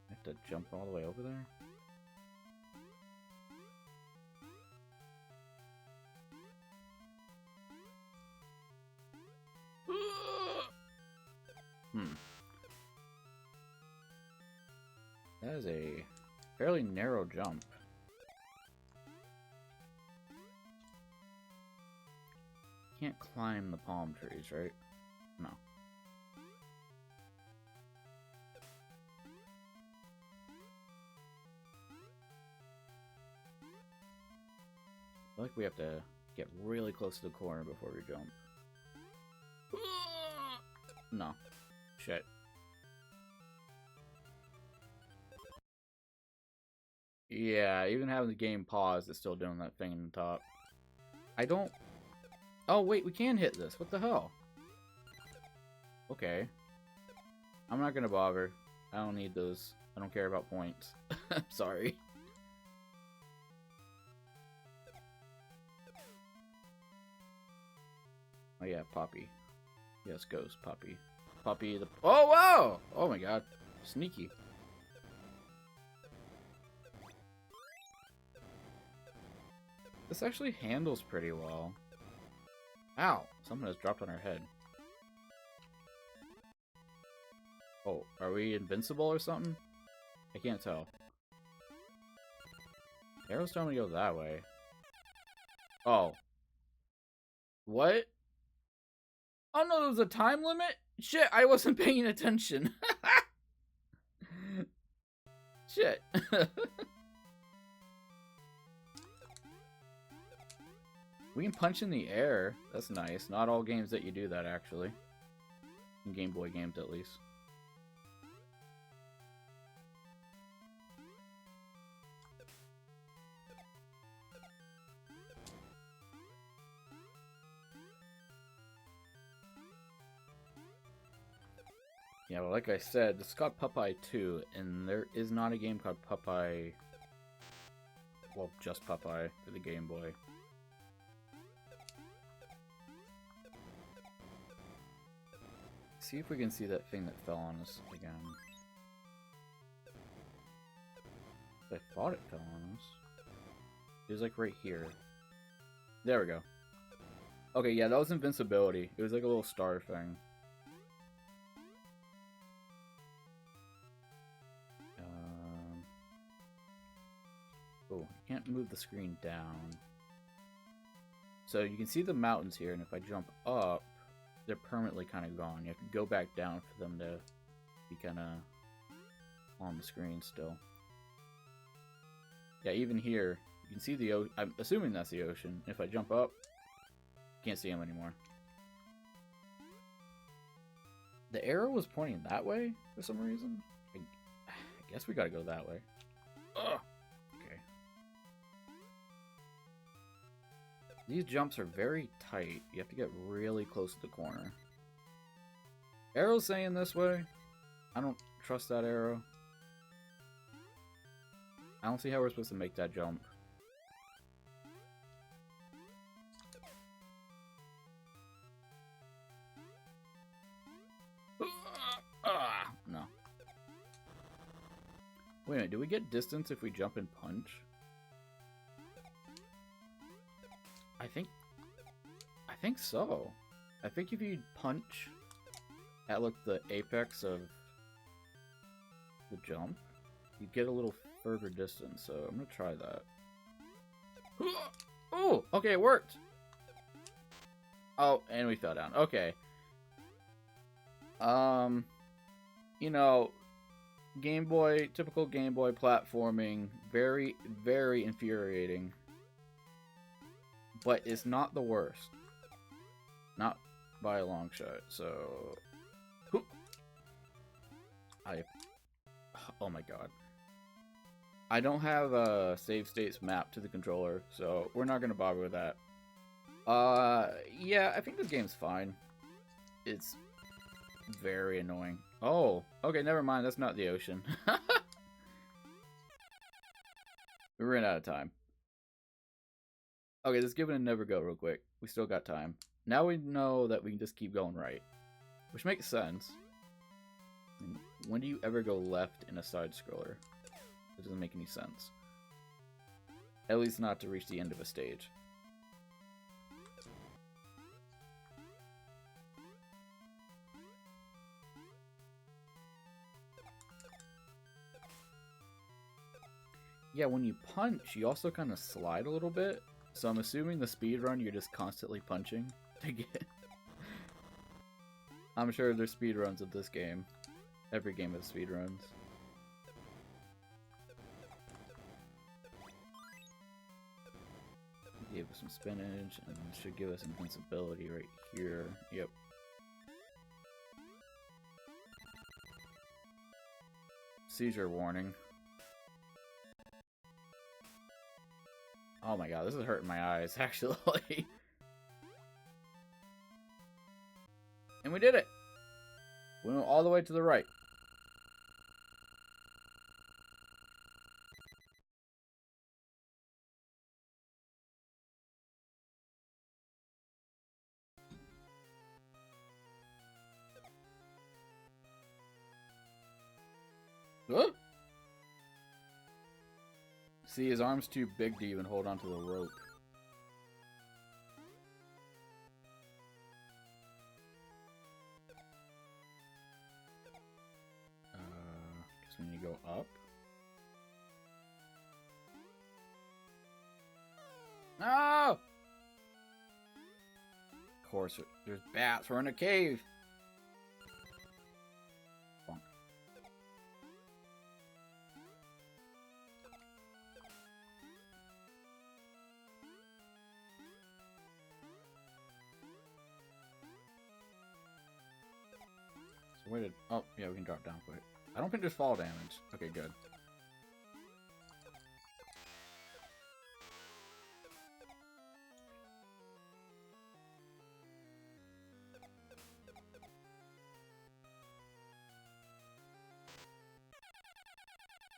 I have to jump all the way over there? That is a fairly narrow jump. Can't climb the palm trees, right? No. feel like we have to get really close to the corner before we jump. No. Shit. Yeah, even having the game paused, it's still doing that thing in the top. I don't... Oh, wait, we can hit this. What the hell? Okay. I'm not gonna bother. I don't need those. I don't care about points. I'm sorry. Oh yeah, Poppy. Yes, goes Poppy. Poppy the... Oh, wow! Oh my god. Sneaky. This actually handles pretty well. Ow! Something has dropped on our head. Oh, are we invincible or something? I can't tell. Arrow's telling me to go that way. Oh. What? Oh no, there was a time limit? Shit, I wasn't paying attention. Shit. We can punch in the air. That's nice. Not all games that you do that, actually. In Game Boy games, at least. Yeah, well, like I said, this is called Popeye 2, and there is not a game called Popeye... Well, just Popeye for the Game Boy. See if we can see that thing that fell on us again. I thought it fell on us. It was like right here. There we go. Okay, yeah, that was invincibility. It was like a little star thing. Oh, you can't move the screen down. So you can see the mountains here, and if I jump up, they're permanently kind of gone. You have to go back down for them to be kind of on the screen still. Yeah, even here, you can see the ocean. I'm assuming that's the ocean. If I jump up, can't see them anymore. The arrow was pointing that way for some reason. I guess we gotta go that way. Ugh. Okay. These jumps are very tight. You have to get really close to the corner. Arrow's saying this way. I don't trust that arrow. I don't see how we're supposed to make that jump. No. Wait a minute, do we get distance if we jump and punch? I think so. I think if you punch at like the apex of the jump, you get a little further distance, so I'm gonna try that. Oh, okay, it worked. Oh, and we fell down. Okay. You know, Game Boy, typical Game Boy platforming, very, very infuriating. But it's not the worst. Not by a long shot, so... Oh my god. I don't have a save states mapped to the controller, so we're not gonna bother with that. Yeah, I think this game's fine. It's very annoying. Oh, okay, never mind, that's not the ocean. We ran out of time. Okay, let's give it another go real quick. We still got time. Now we know that we can just keep going right. Which makes sense. I mean, when do you ever go left in a side-scroller? It doesn't make any sense. At least not to reach the end of a stage. Yeah, when you punch, you also kind of slide a little bit. So I'm assuming the speedrun, you're just constantly punching to get... I'm sure there's speedruns of this game. Every game has speedruns. give us some spinach, and it should give us invincibility right here. Yep. Seizure warning. Oh my god, this is hurting my eyes, actually. And we did it! We went all the way to the right. Huh? See, his arm's too big to even hold onto the rope. Guess we need to go up. No! Of course, there's bats. We're in a cave. Bonk. So where did... Oh, yeah, we can drop down quick. I don't think there's fall damage. Okay, good.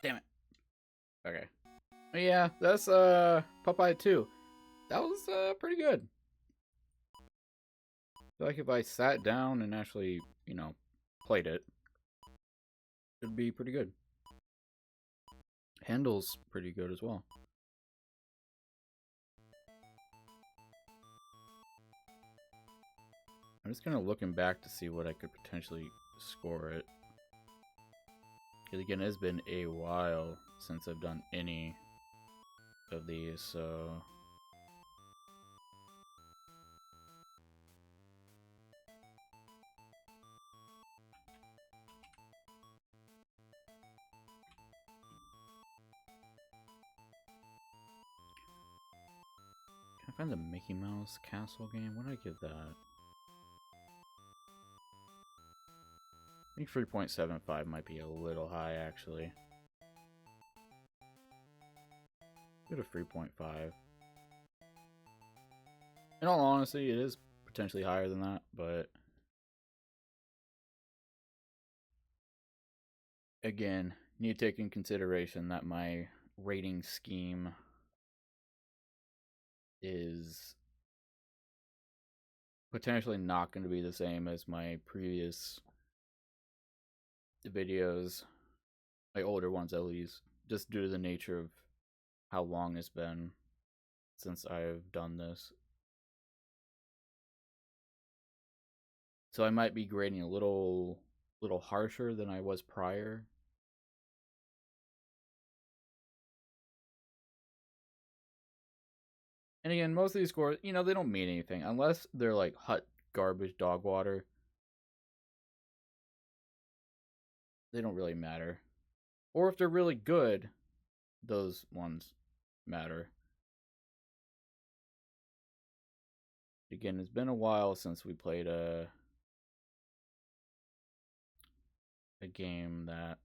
Damn it. Okay. Yeah, that's Popeye 2. That was pretty good. I feel like if I sat down and actually, you know, played it, it'd be pretty good. Handle's pretty good as well. I'm just kind of looking back to see what I could potentially score it. Because again, it's been a while since I've done any of these, so... Can I find the Mickey Mouse Castle game? What did I give that? I think 3.75 might be a little high, actually. Go to 3.5. In all honesty, it is potentially higher than that, but... Again, need to take in consideration that my rating scheme is potentially not going to be the same as my previous videos, my older ones at least, just due to the nature of how long it's been since I've done this. So I might be grading a little harsher than I was prior. And again, most of these scores, you know, they don't mean anything unless they're like hot garbage dog water. They don't really matter. Or if they're really good, those ones matter. Again, it's been a while since we played a game that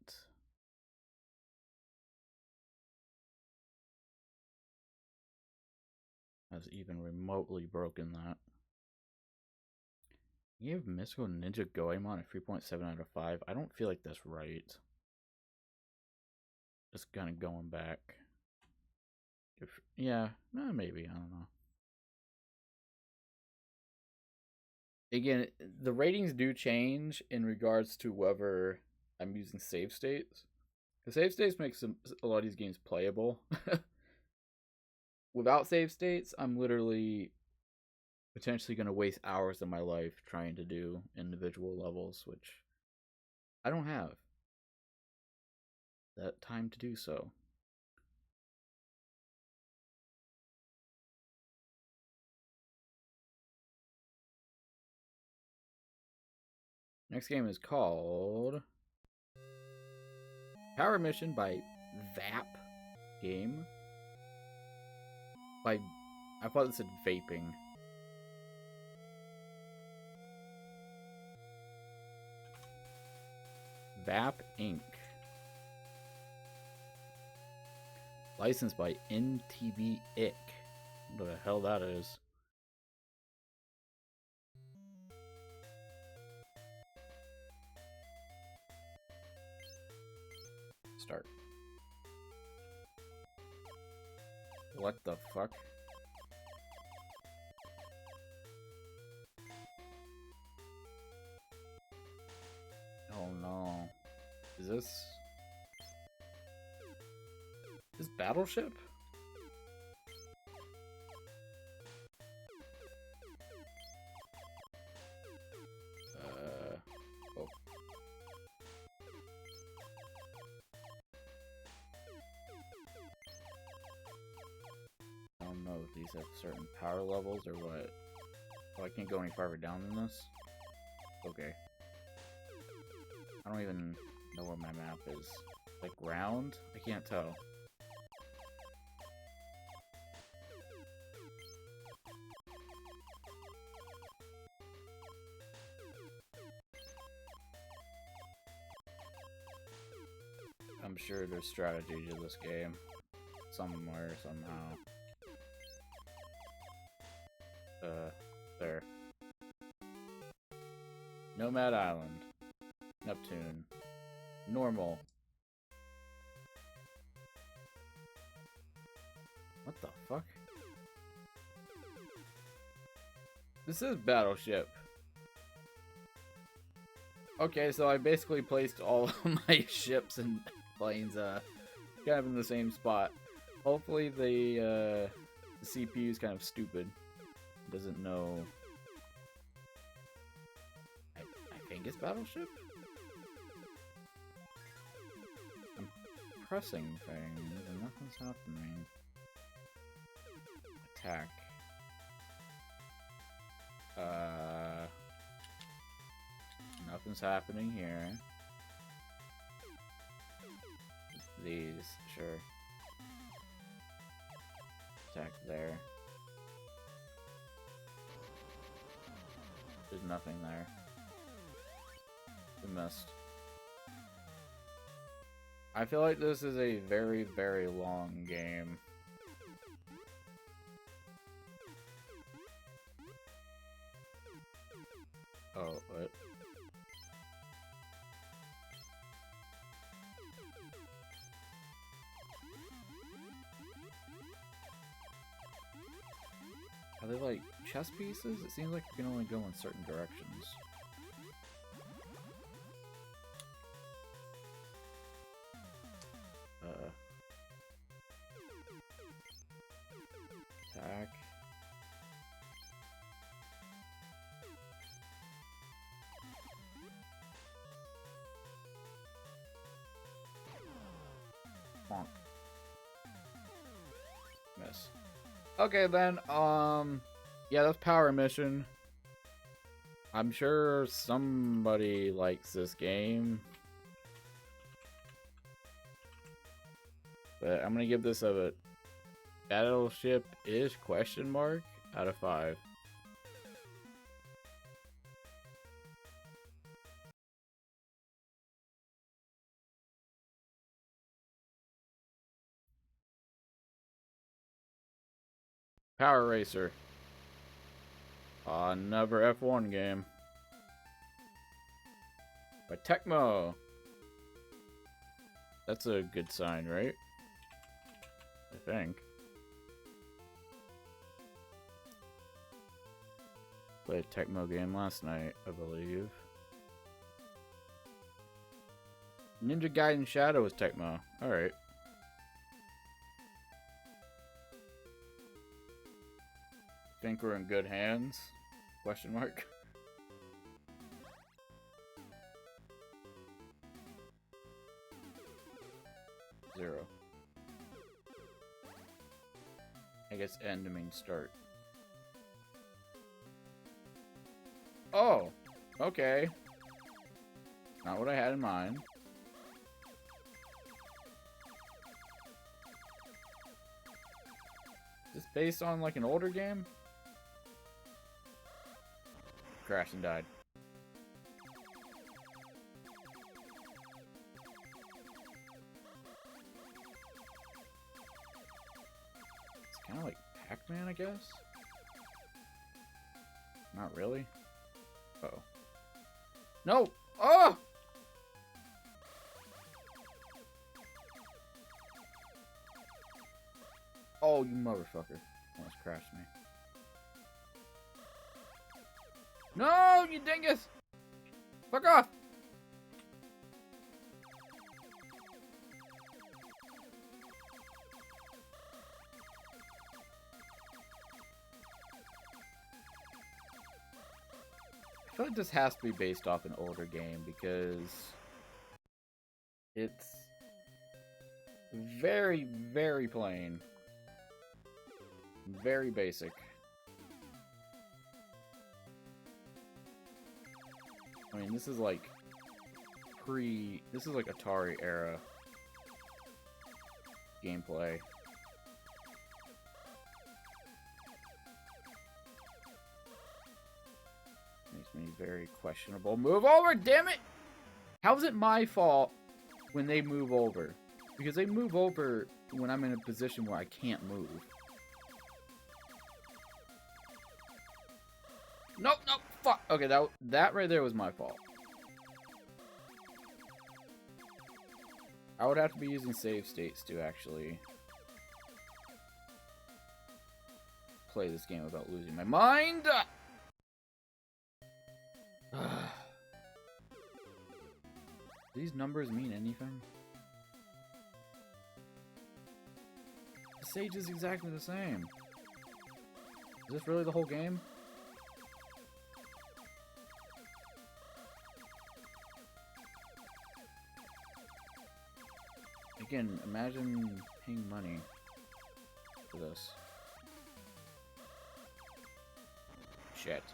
has even remotely broken that. You gave Mystical Ninja Goemon a 3.7 out of 5. I don't feel like that's right. Just kind of going back. Yeah, maybe. I don't know. Again, the ratings do change in regards to whether I'm using save states. The save states makes a lot of these games playable. Without save states, I'm literally potentially going to waste hours of my life trying to do individual levels, which I don't have that time to do so. Next game is called Power Mission by VAP Game by I thought it said vaping. VAP Inc. Licensed by NTB Ick. What the hell that is. Start. What the fuck? Oh no. Is this Battleship? Oh. I don't know if these have certain power levels or what. Oh, I can't go any farther down than this? Okay. I don't even know where my map is. Like round? I can't tell. I'm sure there's strategy to this game. Somewhere, somehow. There. Nomad Island. Neptune. Normal. What the fuck? This is Battleship. Okay, so I basically placed all of my ships and planes kind of in the same spot. Hopefully the CPU is kind of stupid. Doesn't know. I think it's Battleship? I'm pressing things and nothing's happening. Attack. Nothing's happening here. These, sure. Attack there. There's nothing there. We missed. I feel like this is a very, very long game. Oh, what? Are they like chess pieces? It seems like you can only go in certain directions. Attack. Bonk. Miss. Okay then, yeah, that's Power Mission. I'm sure somebody likes this game. But I'm gonna give this a Battleship-ish question mark out of 5. Power Racer. Another F1 game. By Tecmo. That's a good sign, right? I think. Played a Tecmo game last night, I believe. Ninja Gaiden Shadow is Tecmo. Alright. Think we're in good hands? Question mark. Zero. I guess end to mean start. Oh! Okay. Not what I had in mind. Is this based on like an older game? Crashed and died. It's kind of like Pac-Man, I guess? Not really. Uh-oh. No! Oh! Oh, you motherfucker. Almost crashed me. No, you dingus! Fuck off! I feel like this has to be based off an older game because it's very, very plain. Very basic. I mean, this is like this is like Atari era gameplay. Makes me very questionable. Move over, damn it! How is it my fault when they move over? Because they move over when I'm in a position where I can't move. Nope, nope, fuck. Okay, that right there was my fault. I would have to be using save states to actually play this game without losing my mind. Do these numbers mean anything? The stage is exactly the same. Is this really the whole game? Again, imagine paying money for this. Shit.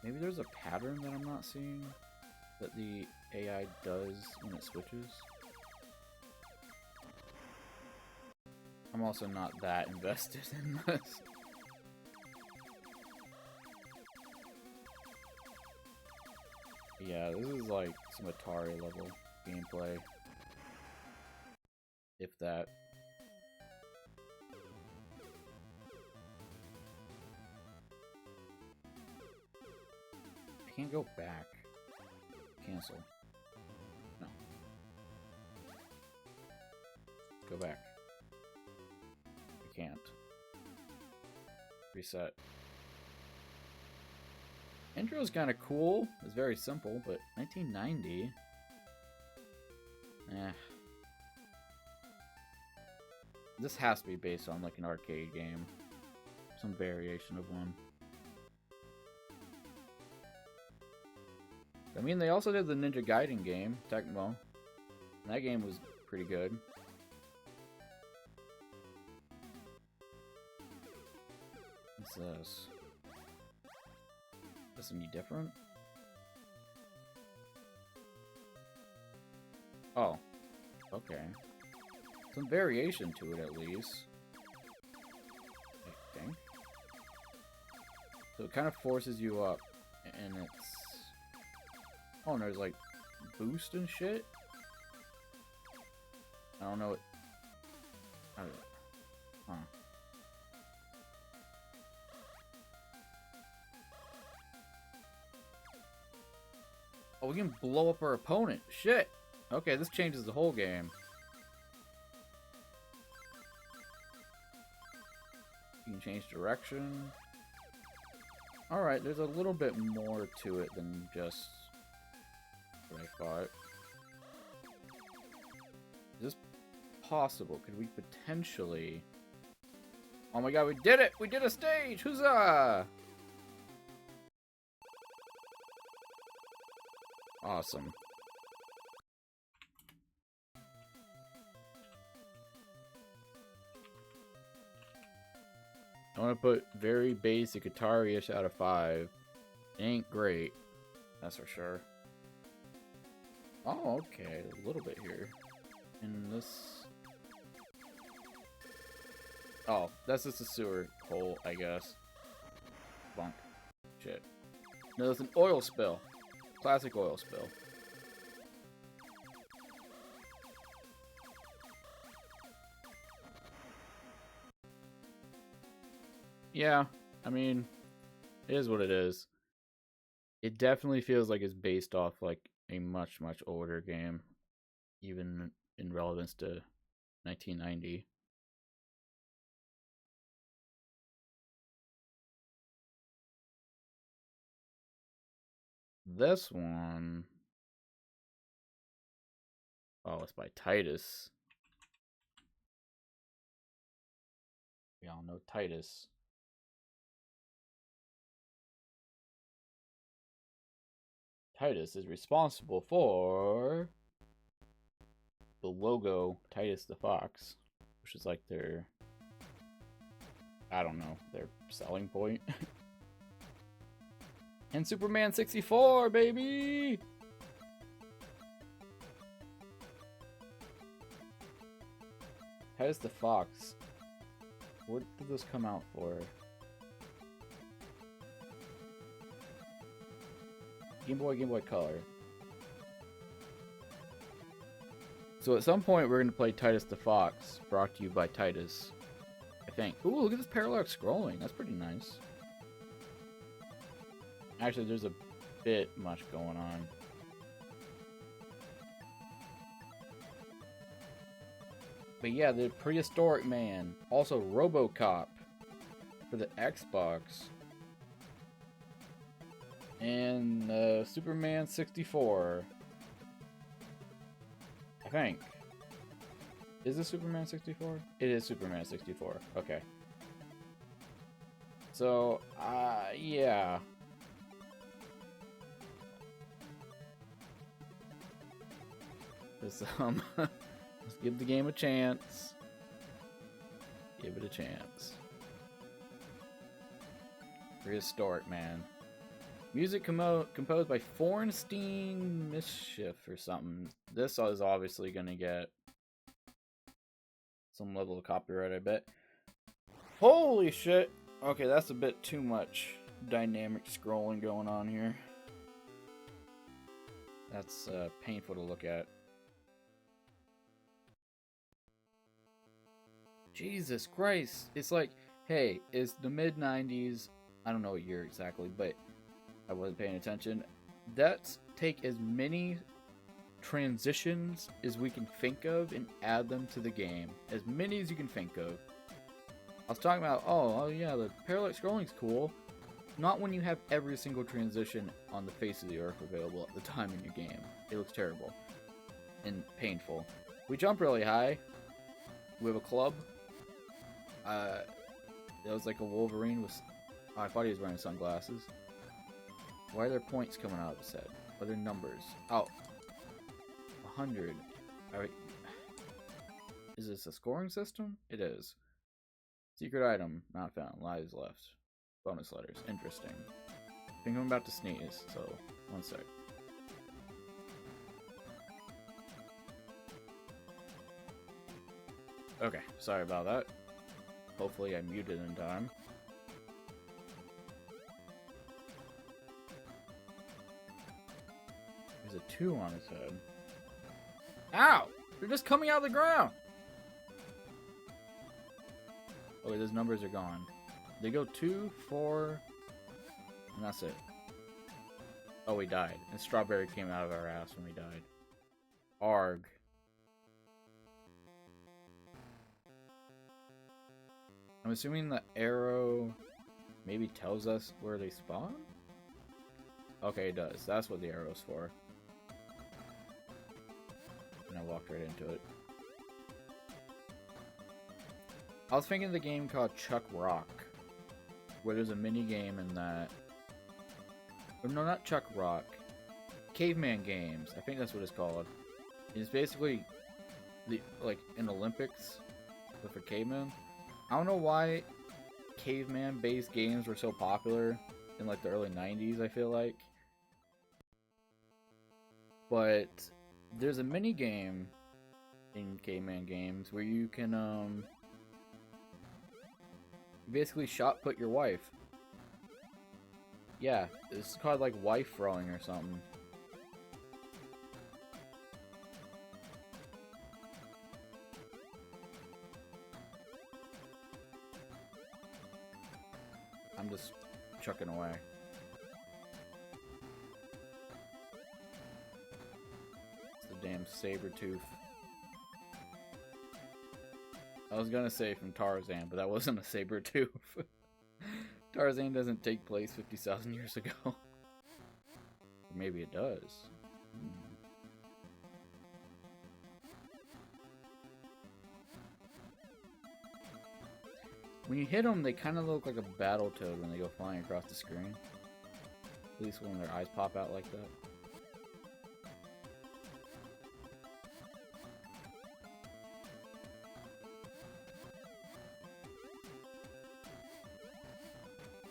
Maybe there's a pattern that I'm not seeing that the AI does when it switches. I'm also not that invested in this. Yeah, this is like some Atari level gameplay. If that. I can't go back. Cancel. No. Go back. I can't. Reset. Intro is kind of cool. It's very simple, but 1990? Eh. This has to be based on like an arcade game. Some variation of one. I mean, they also did the Ninja Gaiden game, Tecmo. That game was pretty good. What's this? Is this any different? Oh. Okay. Some variation to it, at least. I think. So it kind of forces you up, and it's... Oh, and there's like boost and shit. I don't know what. Huh. Oh, we can blow up our opponent. Shit. Okay, this changes the whole game. You can change direction. Alright, there's a little bit more to it than just what I thought. Is this possible? Could we potentially... Oh my god, we did it! We did a stage! Huzzah! Awesome. I want to put very basic Atari-ish out of 5. It ain't great. That's for sure. Oh, okay. A little bit here. And this... Oh, that's just a sewer hole, I guess. Bunk. Shit. No, it's an oil spill. Classic oil spill. Yeah, I mean, it is what it is. It definitely feels like it's based off like a much, much older game, even in relevance to 1990. This one, oh, it's by Titus. We all know Titus. Titus is responsible for the logo Titus the Fox, which is like their, I don't know, their selling point. And Superman 64, baby! Titus the Fox. What did this come out for? Game Boy Color. So at some point we're going to play Titus the Fox, brought to you by Titus, I think. Ooh, look at this parallel scrolling. That's pretty nice. Actually, there's a bit much going on. But yeah, the Prehistoric Man. Also RoboCop for the Xbox. And Superman 64. I think. Is this Superman 64? It is Superman 64. Okay. So, yeah. Let's give the game a chance. Give it a chance. Prehistoric Man. Music composed by Fornstein Mischief or something. This is obviously going to get some level of copyright, I bet. Holy shit! Okay, that's a bit too much dynamic scrolling going on here. That's painful to look at. Jesus Christ! It's like, hey, it's the mid-90s. I don't know what year exactly, but I wasn't paying attention. Let's take as many transitions as we can think of and add them to the game. As many as you can think of. I was talking about, oh yeah, the parallel scrolling's cool. Not when you have every single transition on the face of the earth available at the time in your game. It looks terrible. And painful. We jump really high. We have a club. That was like a Wolverine with... Oh, I thought he was wearing sunglasses. Why are there points coming out of his head? Are there numbers? Oh. 100. Alright. Is this a scoring system? It is. Secret item. Not found. Lives left. Bonus letters. Interesting. I think I'm about to sneeze, so one sec. Okay, sorry about that. Hopefully I muted in time. There's a 2 on his head. Ow! They're just coming out of the ground! Okay, those numbers are gone. They go 2, 4, and that's it. Oh, we died. And strawberry came out of our ass when we died. Arg. I'm assuming the arrow maybe tells us where they spawn? Okay, it does. That's what the arrow's for. And I walked right into it. I was thinking of the game called Chuck Rock, where there's a mini game in that. Or no, not Chuck Rock. Caveman Games. I think that's what it's called. It's basically like an Olympics, but for cavemen. I don't know why caveman-based games were so popular in like the early 90s, I feel like. But there's a mini game in Caveman games where you can basically shot put your wife. Yeah, it's called like wife throwing or something. I'm just chucking away. It's the damn saber tooth. I was gonna say from Tarzan, but that wasn't a saber tooth. Tarzan doesn't take place 50,000 years ago. Or maybe it does. When you hit them, they kind of look like a battle toad when they go flying across the screen. At least when their eyes pop out like that.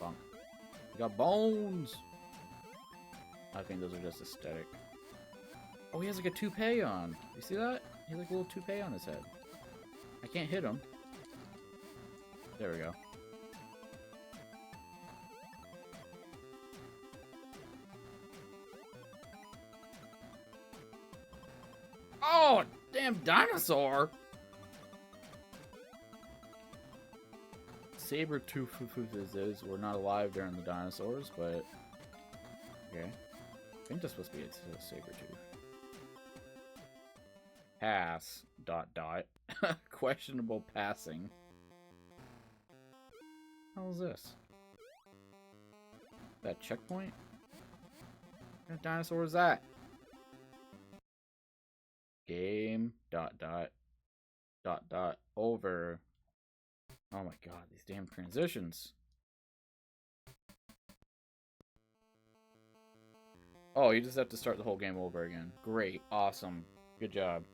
Bonk. You got bones! I think those are just aesthetic. Oh, he has like a toupee on. You see that? He has like a little toupee on his head. I can't hit him. There we go. Oh, damn dinosaur! Saber-tooths were not alive during the dinosaurs, but... Okay. I think that's supposed to be a saber-tooth. Pass, ... Questionable passing. What the hell is this? That checkpoint? What dinosaur is that? Game ... over. Oh my god, these damn transitions. Oh, you just have to start the whole game over again. Great, awesome, good job.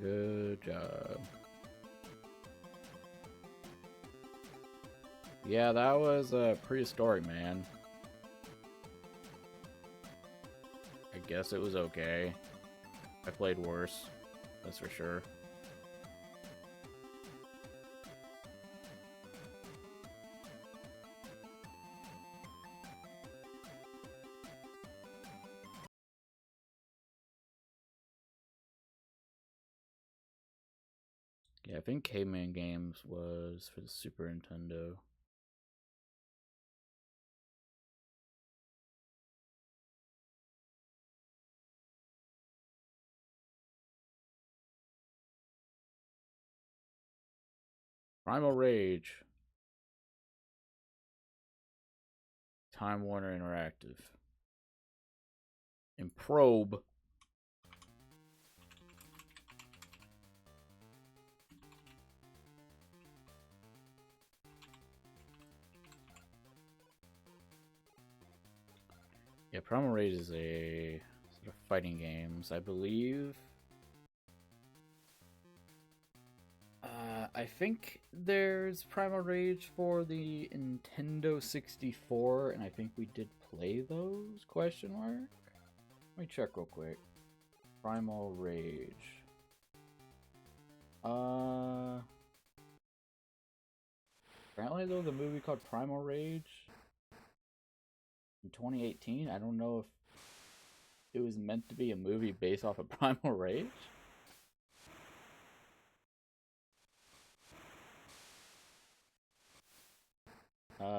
Good job. Yeah, that was prehistoric, man. I guess it was okay. I played worse, that's for sure. Yeah, I think Caveman Games was for the Super Nintendo. Primal Rage. Time Warner Interactive. And Probe. Yeah, Primal Rage is a sort of fighting games, I believe. I think there's Primal Rage for the Nintendo 64, and I think we did play those, question mark? Let me check real quick. Primal Rage. Apparently there was a movie called Primal Rage in 2018. I don't know if it was meant to be a movie based off of Primal Rage.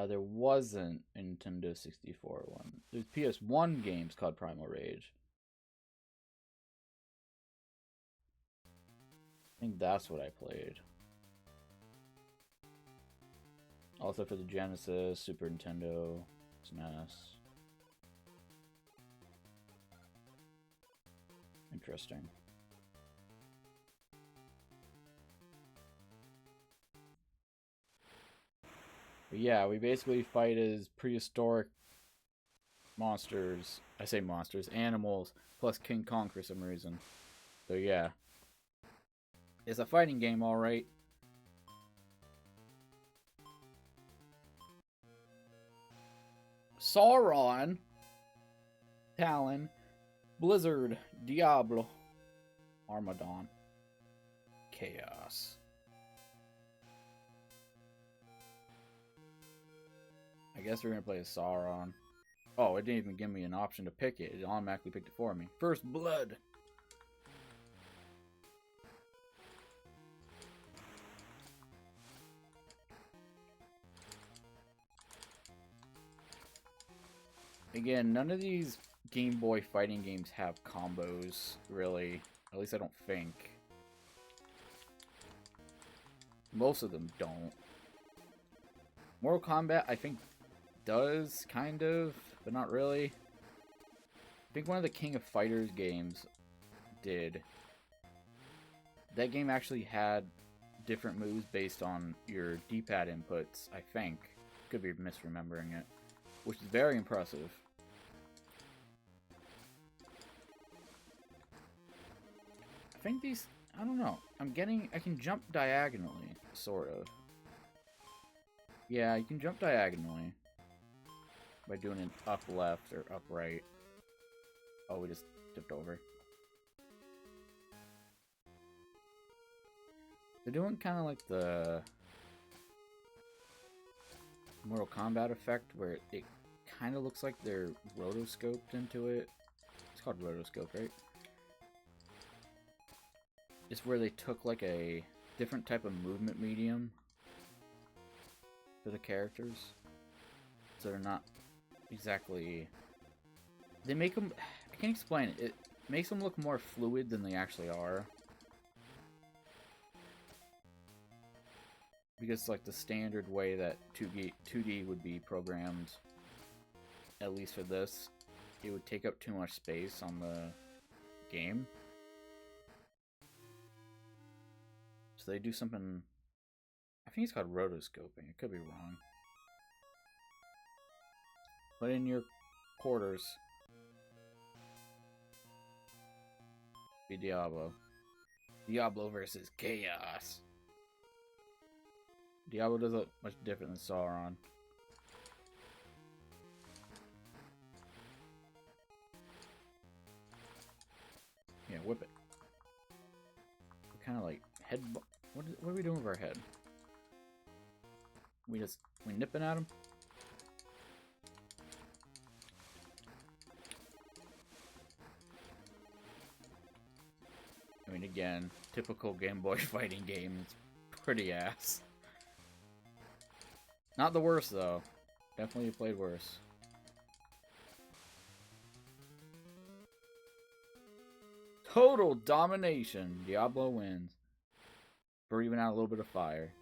There wasn't a Nintendo 64 one. There's PS1 games called Primal Rage. I think that's what I played. Also for the Genesis, Super Nintendo, SNES. Interesting. But yeah, we basically fight as prehistoric monsters. I say monsters, animals, plus King Kong for some reason. So yeah. It's a fighting game, alright. Sauron, Talon, Blizzard, Diablo, Armadon, Chaos. I guess we're gonna play a Sauron. Oh, it didn't even give me an option to pick it. It automatically picked it for me. First Blood. Again, none of these Game Boy fighting games have combos, really. At least I don't think. Most of them don't. Mortal Kombat, I think, does, kind of, but not really. I think one of the King of Fighters games did. That game actually had different moves based on your D-pad inputs, I think. Could be misremembering it. Which is very impressive. I think these, I don't know. I can jump diagonally, sort of. Yeah, you can jump diagonally. By doing an up left or up right. Oh, we just tipped over. They're doing kind of like the Mortal Kombat effect, where it kind of looks like they're rotoscoped into it. It's called rotoscope, right? It's where they took like a different type of movement medium for the characters. So they're not exactly... They make them... I can't explain it. It makes them look more fluid than they actually are. Because like the standard way that 2D would be programmed, at least for this, it would take up too much space on the game. So they do something... I think it's called rotoscoping. It could be wrong. Put in your quarters. Be Diablo. Diablo versus Chaos. Diablo does look much different than Sauron. Yeah, whip it. Kind of like head. What are we doing with our head? We nipping at him? I mean, again, typical Game Boy fighting game. It's pretty ass. Not the worst, though. Definitely played worse. Total domination. Diablo wins. Breathing out a little bit of fire.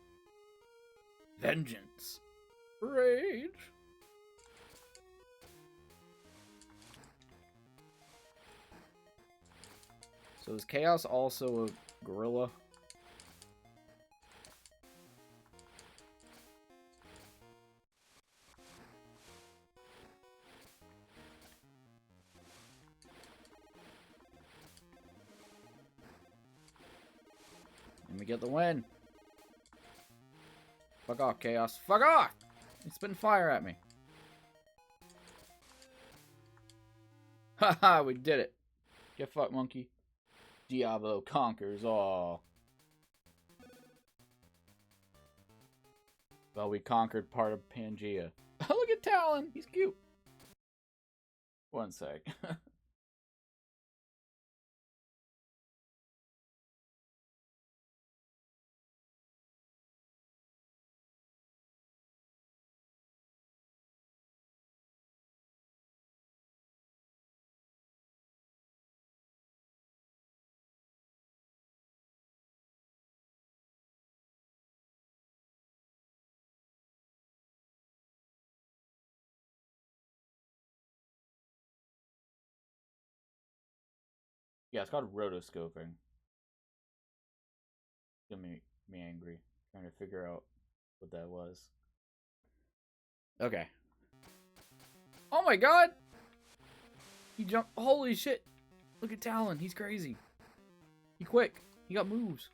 Vengeance. Rage. So is Chaos also a gorilla? Let me get the win. Fuck off, Chaos. Fuck off! He's spitting fire at me. Haha, we did it. Get fucked, monkey. Diablo conquers all. Well, we conquered part of Pangea. Look at Talon. He's cute. One sec. Yeah, it's called rotoscoping. Get me angry. Trying to figure out what that was. Okay. Oh my god! He jumped. Holy shit! Look at Talon. He's crazy. He quick. He got moves.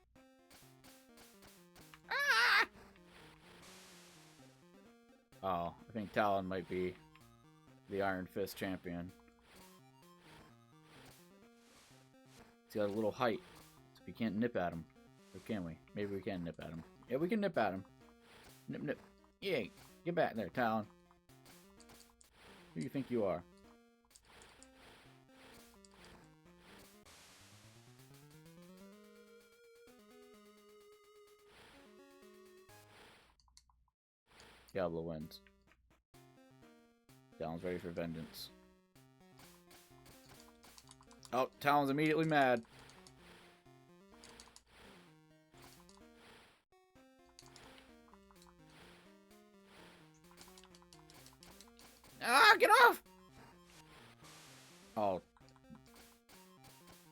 Ah! Oh, I think Talon might be The Iron Fist champion. He's got a little height, so we can't nip at him. Or can we? Maybe we can nip at him. Yeah, we can nip at him. Nip, nip. Yay! Get back there, Talon. Who do you think you are? Diablo wins. Talon's ready for vengeance. Oh, Talon's immediately mad. Ah, get off! Oh.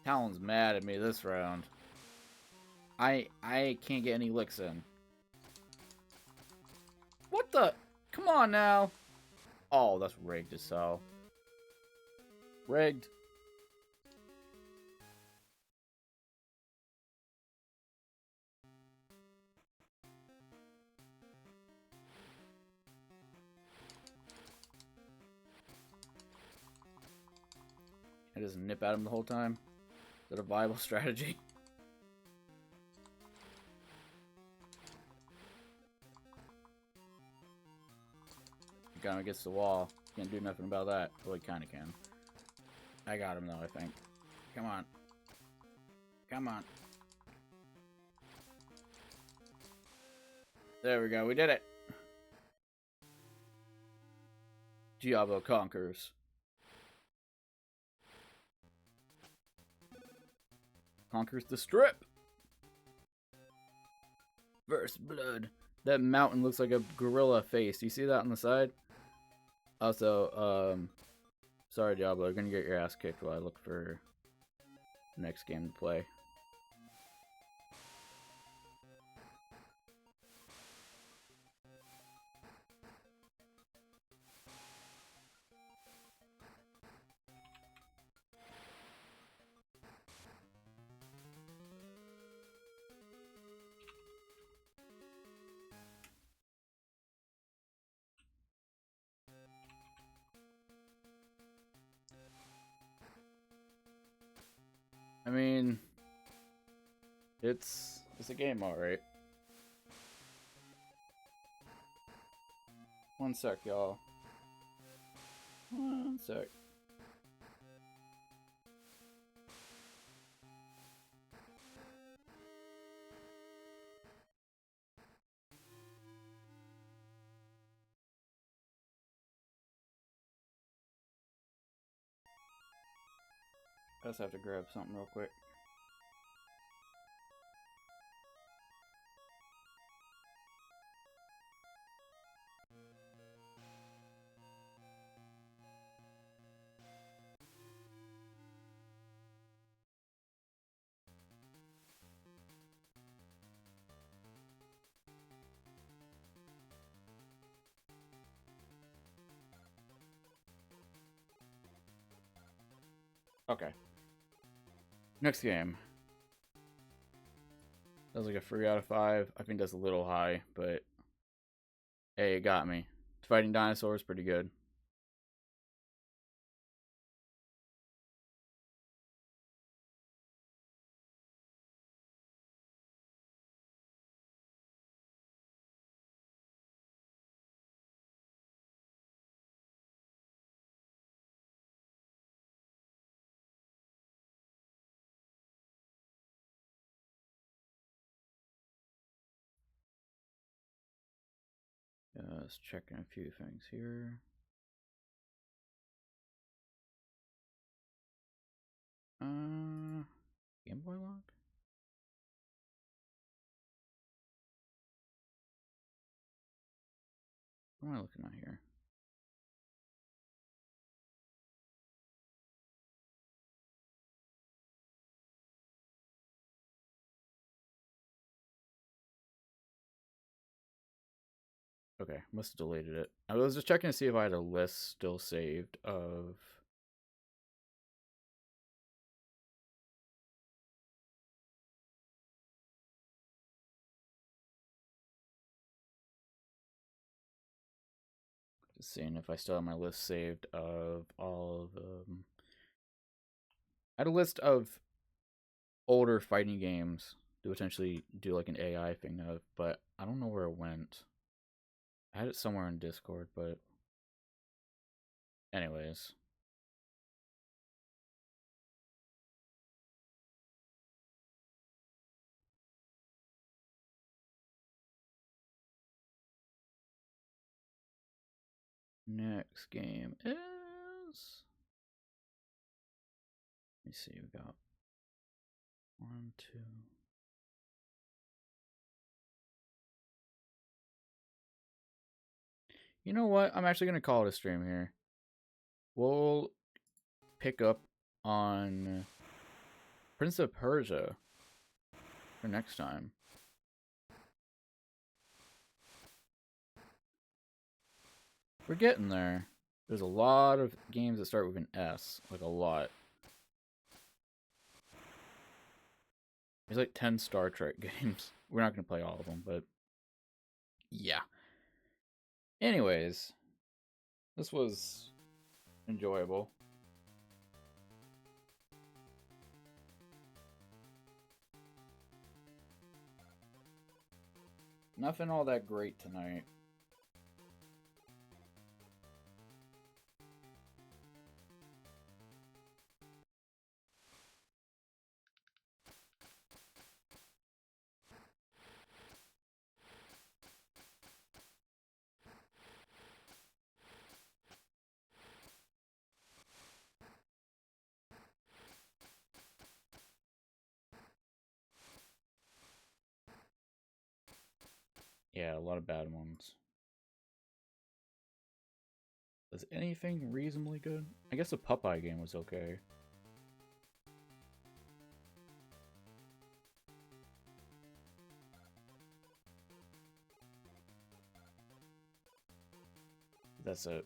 Talon's mad at me this round. I can't get any licks in. What the? Come on now. Oh, that's rigged as hell. Rigged. I just nip at him the whole time. Is that a viable strategy? Got him against the wall. Can't do nothing about that. Well, he kind of can. I got him, though, I think. Come on. Come on. There we go. We did it. Diablo conquers. Conquers the strip. First blood. That mountain looks like a gorilla face. Do you see that on the side? Also, sorry, Diablo. You're gonna get your ass kicked while I look for the next game to play. I mean, it's a game, alright. One sec, y'all. One sec. I just have to grab something real quick. Okay. Next game. That was like a 3 out of 5. I think that's a little high, but hey, it got me. Fighting dinosaurs, pretty good. Just checking a few things here. GameBoy log? What am I looking at here? Okay, must have deleted it. I was just checking to see if I had a list still saved of... Seeing if I still have my list saved of all of I had a list of older fighting games to potentially do like an AI thing of, but I don't know where it went. I had it somewhere in Discord, but anyways. Next game is, let me see, we got 1, 2. You know what? I'm actually gonna call it a stream here. We'll pick up on Prince of Persia for next time. We're getting there. There's a lot of games that start with an S, like a lot. There's like 10 Star Trek games. We're not gonna play all of them, but yeah. Anyways, this was enjoyable. Nothing all that great tonight. Yeah, a lot of bad ones. Was anything reasonably good? I guess the Popeye game was okay. That's it.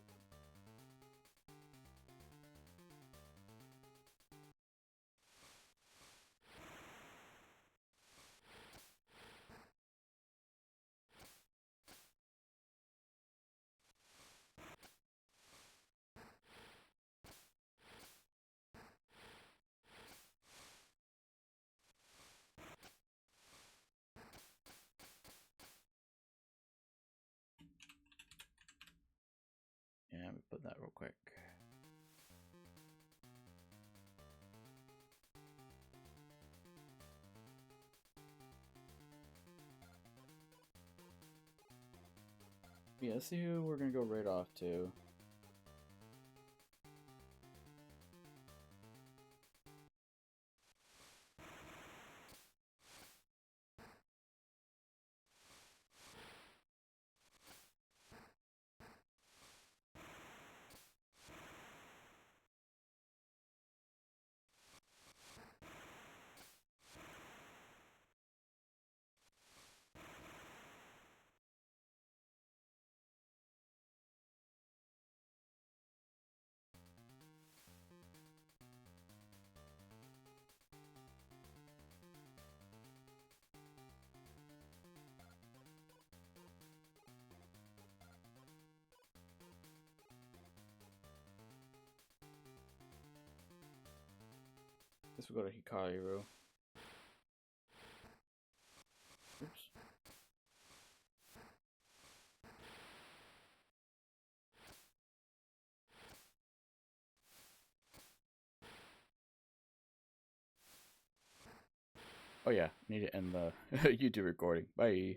Yeah, let me put that real quick. Yeah, let's see who we're gonna go right off to. Guess we'll go to Hikaru. Oops. Oh yeah, need to end the YouTube recording. Bye.